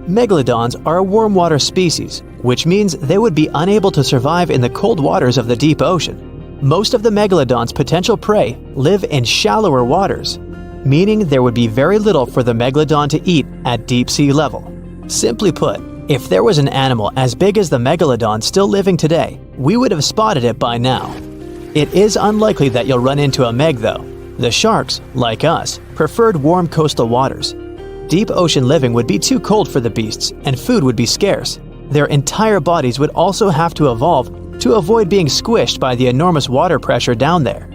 Megalodons are a warm water species, which means they would be unable to survive in the cold waters of the deep ocean. Most of the Megalodon's potential prey live in shallower waters, meaning there would be very little for the Megalodon to eat at deep sea level. Simply put, if there was an animal as big as the Megalodon still living today, we would have spotted it by now. It is unlikely that you'll run into a Meg though. The sharks, like us, preferred warm coastal waters. Deep ocean living would be too cold for the beasts, and food would be scarce. Their entire bodies would also have to evolve to avoid being squished by the enormous water pressure down there.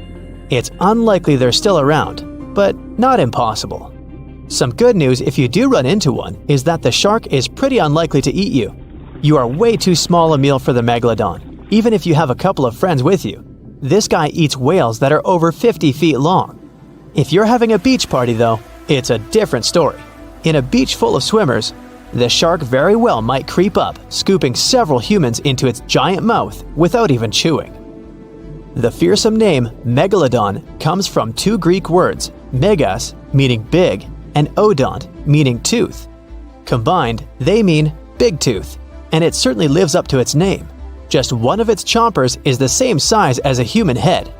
It's unlikely they're still around, but not impossible. Some good news if you do run into one is that the shark is pretty unlikely to eat you. You are way too small a meal for the Megalodon. even if you have a couple of friends with you. This guy eats whales that are over 50 feet long. If you're having a beach party though, it's a different story. In a beach full of swimmers, the shark very well might creep up, scooping several humans into its giant mouth without even chewing. The fearsome name Megalodon comes from two Greek words, megas, meaning big, and odont, meaning tooth. Combined, they mean big tooth, and it certainly lives up to its name. Just one of its chompers is the same size as a human head.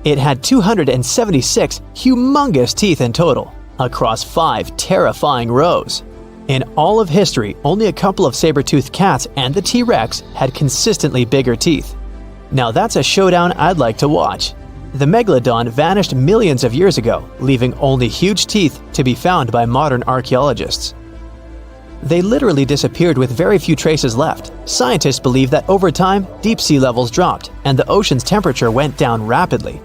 It had 276 humongous teeth in total, across 5 terrifying rows. In all of history, only a couple of saber-toothed cats and the T-Rex had consistently bigger teeth. Now that's a showdown I'd like to watch. The Megalodon vanished millions of years ago, leaving only huge teeth to be found by modern archaeologists. They literally disappeared with very few traces left. Scientists believe that over time, deep sea levels dropped and the ocean's temperature went down rapidly.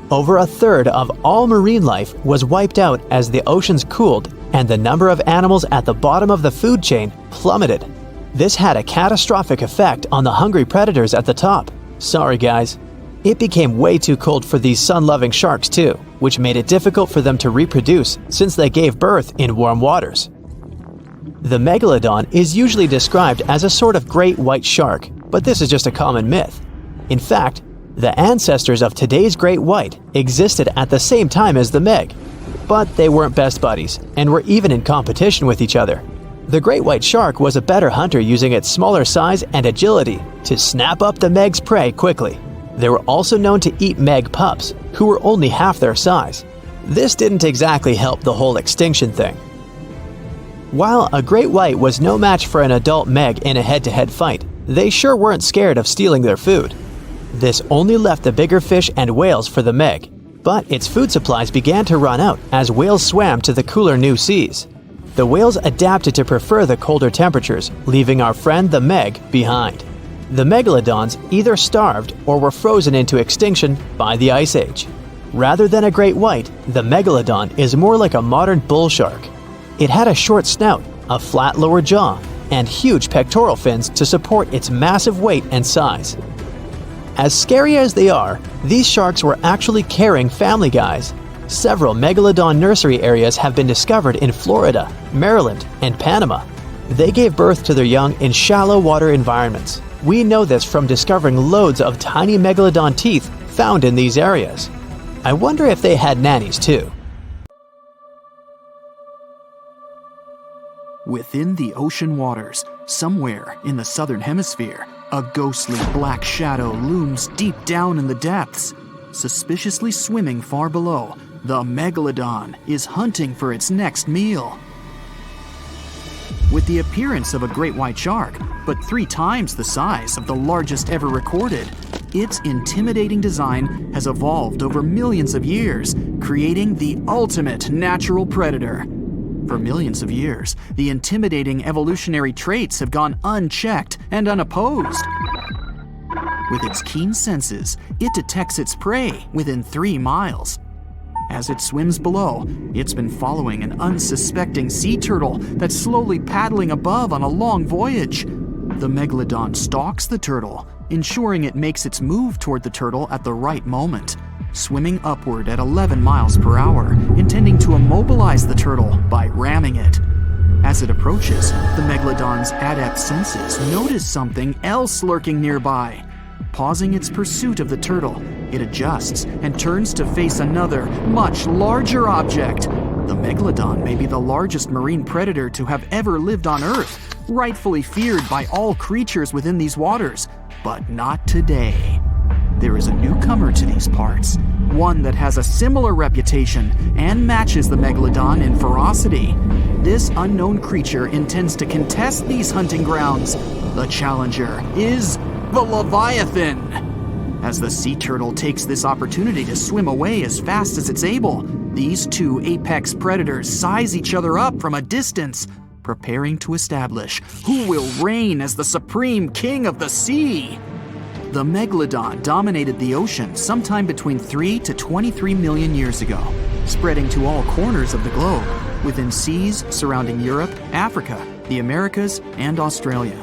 Over a third of all marine life was wiped out as the oceans cooled and the number of animals at the bottom of the food chain plummeted. This had a catastrophic effect on the hungry predators at the top. Sorry guys. It became way too cold for these sun-loving sharks too, which made it difficult for them to reproduce since they gave birth in warm waters. The Megalodon is usually described as a sort of great white shark, but this is just a common myth. In fact, the ancestors of today's great white existed at the same time as the Meg, but they weren't best buddies and were even in competition with each other. The great white shark was a better hunter using its smaller size and agility to snap up the Meg's prey quickly. They were also known to eat Meg pups, who were only half their size. This didn't exactly help the whole extinction thing. While a great white was no match for an adult Meg in a head-to-head fight, they sure weren't scared of stealing their food. This only left the bigger fish and whales for the Meg, but its food supplies began to run out as whales swam to the cooler new seas. The whales adapted to prefer the colder temperatures, leaving our friend the Meg behind. The Megalodons either starved or were frozen into extinction by the Ice Age. Rather than a great white, the Megalodon is more like a modern bull shark. It had a short snout, a flat lower jaw, and huge pectoral fins to support its massive weight and size. As scary as they are, these sharks were actually caring family guys. Several Megalodon nursery areas have been discovered in Florida, Maryland, and Panama. They gave birth to their young in shallow water environments. We know this from discovering loads of tiny Megalodon teeth found in these areas. I wonder if they had nannies too. Within the ocean waters, somewhere in the southern hemisphere, a ghostly black shadow looms deep down in the depths. Suspiciously swimming far below, the Megalodon is hunting for its next meal. With the appearance of a great white shark, but 3 times the size of the largest ever recorded, its intimidating design has evolved over millions of years, creating the ultimate natural predator. For millions of years, the intimidating evolutionary traits have gone unchecked and unopposed. With its keen senses, it detects its prey within 3 miles. As it swims below, it's been following an unsuspecting sea turtle that's slowly paddling above on a long voyage. The Megalodon stalks the turtle, ensuring it makes its move toward the turtle at the right moment, swimming upward at 11 miles per hour, intending to immobilize the turtle by ramming it. As it approaches, the Megalodon's adept senses notice something else lurking nearby. Pausing its pursuit of the turtle, it adjusts and turns to face another, much larger object. The Megalodon may be the largest marine predator to have ever lived on Earth, rightfully feared by all creatures within these waters, but not today. There is a newcomer to these parts, one that has a similar reputation and matches the Megalodon in ferocity. This unknown creature intends to contest these hunting grounds. The challenger is the Leviathan. As the sea turtle takes this opportunity to swim away as fast as it's able, these 2 apex predators size each other up from a distance, preparing to establish who will reign as the supreme king of the sea. The Megalodon dominated the ocean sometime between 3 to 23 million years ago, spreading to all corners of the globe, within seas surrounding Europe, Africa, the Americas, and Australia.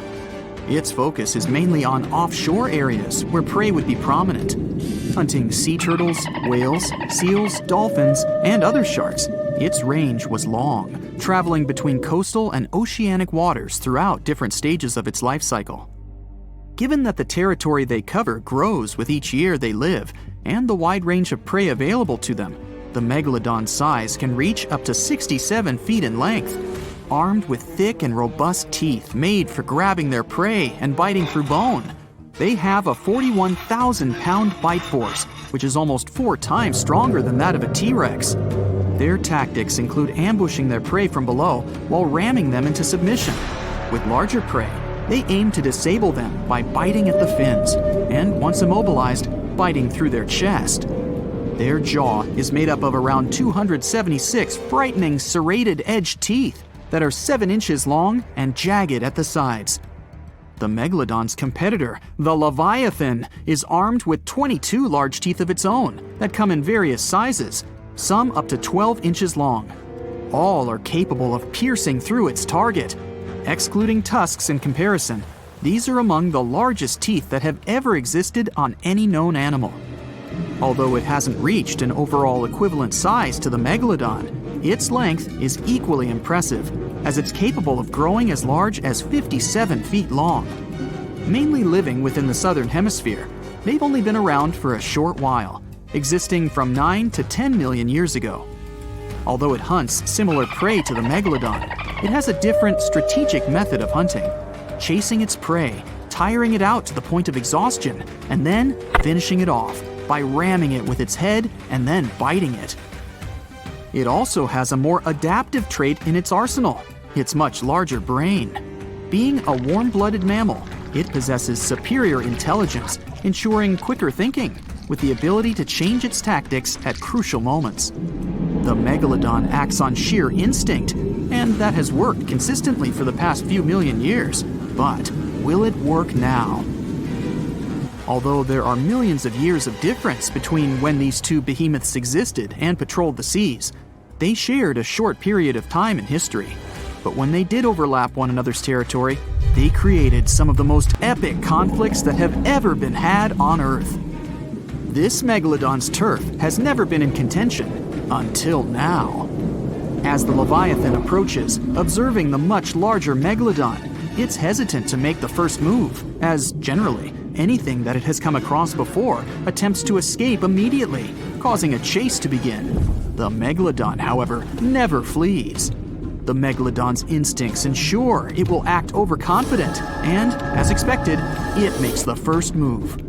Its focus is mainly on offshore areas where prey would be prominent. Hunting sea turtles, whales, seals, dolphins, and other sharks, its range was long, traveling between coastal and oceanic waters throughout different stages of its life cycle. Given that the territory they cover grows with each year they live and the wide range of prey available to them, the megalodon's size can reach up to 67 feet in length. Armed with thick and robust teeth made for grabbing their prey and biting through bone, they have a 41,000-pound bite force, which is almost 4 times stronger than that of a T-Rex. Their tactics include ambushing their prey from below while ramming them into submission. With larger prey, they aim to disable them by biting at the fins, and once immobilized, biting through their chest. Their jaw is made up of around 276 frightening serrated edged teeth that are 7 inches long and jagged at the sides. The megalodon's competitor, the Leviathan, is armed with 22 large teeth of its own that come in various sizes, some up to 12 inches long. All are capable of piercing through its target. Excluding tusks in comparison, these are among the largest teeth that have ever existed on any known animal. Although it hasn't reached an overall equivalent size to the megalodon, its length is equally impressive, as it's capable of growing as large as 57 feet long. Mainly living within the southern hemisphere, they've only been around for a short while, existing from 9 to 10 million years ago. Although it hunts similar prey to the megalodon, it has a different strategic method of hunting, chasing its prey, tiring it out to the point of exhaustion, and then finishing it off by ramming it with its head and then biting it. It also has a more adaptive trait in its arsenal, its much larger brain. Being a warm-blooded mammal, it possesses superior intelligence, ensuring quicker thinking, with the ability to change its tactics at crucial moments. The megalodon acts on sheer instinct, and that has worked consistently for the past few million years. But will it work now? Although there are millions of years of difference between when these two behemoths existed and patrolled the seas, they shared a short period of time in history. But when they did overlap one another's territory, they created some of the most epic conflicts that have ever been had on Earth. This megalodon's turf has never been in contention until now. As the Leviathan approaches, observing the much larger megalodon, it's hesitant to make the first move, as generally, anything that it has come across before attempts to escape immediately, causing a chase to begin. The megalodon, however, never flees. The megalodon's instincts ensure it will act overconfident, and, as expected, it makes the first move.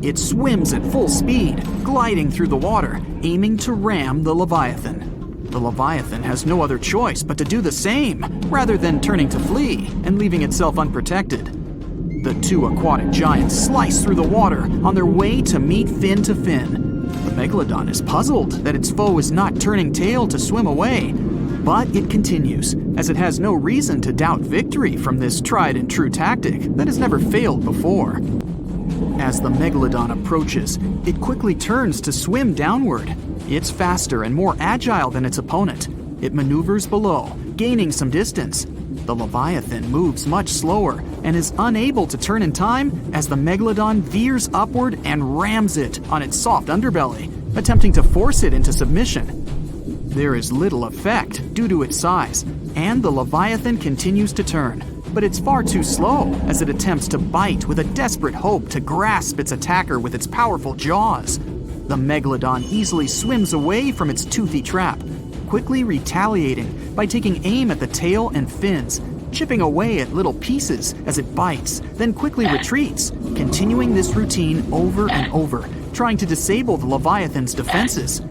It swims at full speed, gliding through the water, aiming to ram the Leviathan. The Leviathan has no other choice but to do the same, rather than turning to flee and leaving itself unprotected. The two aquatic giants slice through the water on their way to meet fin to fin. The megalodon is puzzled that its foe is not turning tail to swim away, but it continues, as it has no reason to doubt victory from this tried and true tactic that has never failed before. As the megalodon approaches, it quickly turns to swim downward. It's faster and more agile than its opponent. It maneuvers below, gaining some distance. The Leviathan moves much slower and is unable to turn in time as the megalodon veers upward and rams it on its soft underbelly, attempting to force it into submission. There is little effect due to its size, and the Leviathan continues to turn, but it's far too slow as it attempts to bite with a desperate hope to grasp its attacker with its powerful jaws. The megalodon easily swims away from its toothy trap, quickly retaliating by taking aim at the tail and fins, chipping away at little pieces as it bites, then quickly retreats, continuing this routine over and over, trying to disable the Leviathan's defenses.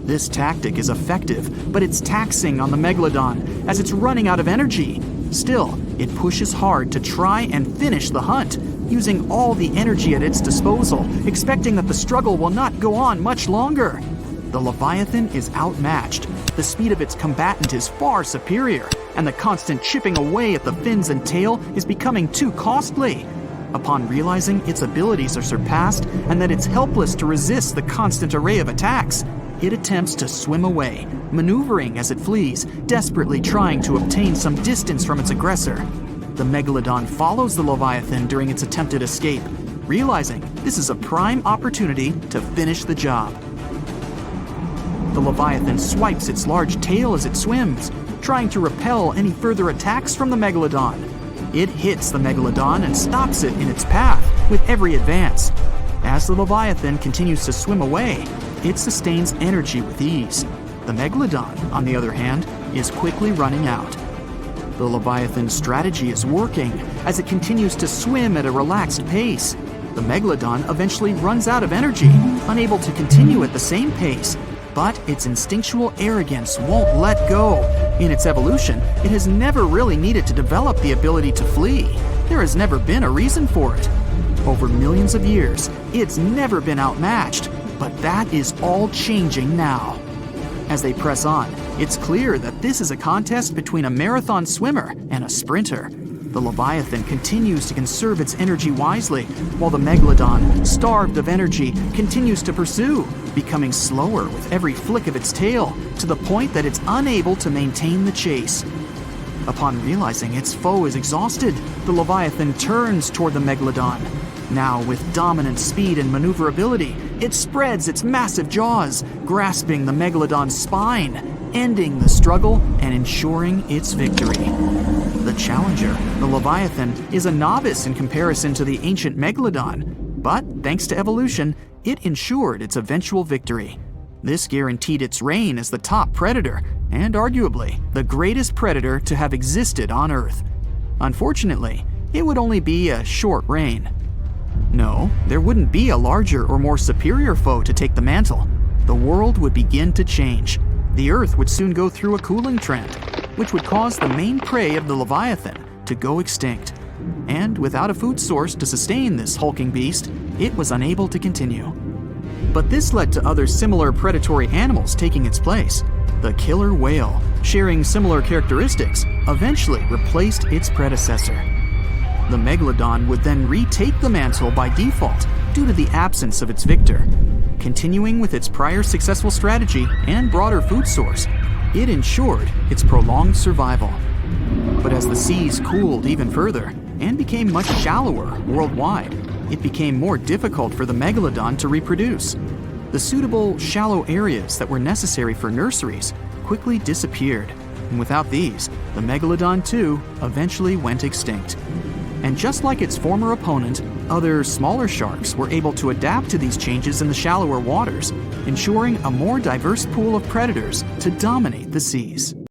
This tactic is effective, but it's taxing on the megalodon as it's running out of energy. Still, it pushes hard to try and finish the hunt, using all the energy at its disposal, expecting that the struggle will not go on much longer. The Leviathan is outmatched. The speed of its combatant is far superior, and the constant chipping away at the fins and tail is becoming too costly. Upon realizing its abilities are surpassed and that it's helpless to resist the constant array of attacks, it attempts to swim away, maneuvering as it flees, desperately trying to obtain some distance from its aggressor. The Megalodon follows the Leviathan during its attempted escape, realizing this is a prime opportunity to finish the job. The Leviathan swipes its large tail as it swims, trying to repel any further attacks from the Megalodon. It hits the Megalodon and stops it in its path with every advance. As the Leviathan continues to swim away, it sustains energy with ease. The Megalodon, on the other hand, is quickly running out. The Leviathan's strategy is working as it continues to swim at a relaxed pace. The Megalodon eventually runs out of energy, unable to continue at the same pace, but its instinctual arrogance won't let go. In its evolution, it has never really needed to develop the ability to flee. There has never been a reason for it. Over millions of years, it's never been outmatched, but that is all changing now. As they press on, it's clear that this is a contest between a marathon swimmer and a sprinter. The Leviathan continues to conserve its energy wisely, while the Megalodon, starved of energy, continues to pursue, becoming slower with every flick of its tail, to the point that it's unable to maintain the chase. Upon realizing its foe is exhausted, the Leviathan turns toward the Megalodon. Now, with dominant speed and maneuverability, it spreads its massive jaws, grasping the Megalodon's spine, ending the struggle and ensuring its victory. The challenger, the Leviathan, is a novice in comparison to the ancient Megalodon, but thanks to evolution, it ensured its eventual victory. This guaranteed its reign as the top predator, and arguably the greatest predator to have existed on Earth. Unfortunately, it would only be a short reign. No, there wouldn't be a larger or more superior foe to take the mantle. The world would begin to change. The Earth would soon go through a cooling trend, which would cause the main prey of the Leviathan to go extinct. And without a food source to sustain this hulking beast, it was unable to continue. But this led to other similar predatory animals taking its place. The killer whale, sharing similar characteristics, eventually replaced its predecessor. The Megalodon would then retake the mantle by default due to the absence of its victor. Continuing with its prior successful strategy and broader food source, it ensured its prolonged survival. But as the seas cooled even further and became much shallower worldwide, it became more difficult for the Megalodon to reproduce. The suitable shallow areas that were necessary for nurseries quickly disappeared, and without these, the Megalodon too eventually went extinct. And just like its former opponent, other smaller sharks were able to adapt to these changes in the shallower waters, ensuring a more diverse pool of predators to dominate the seas.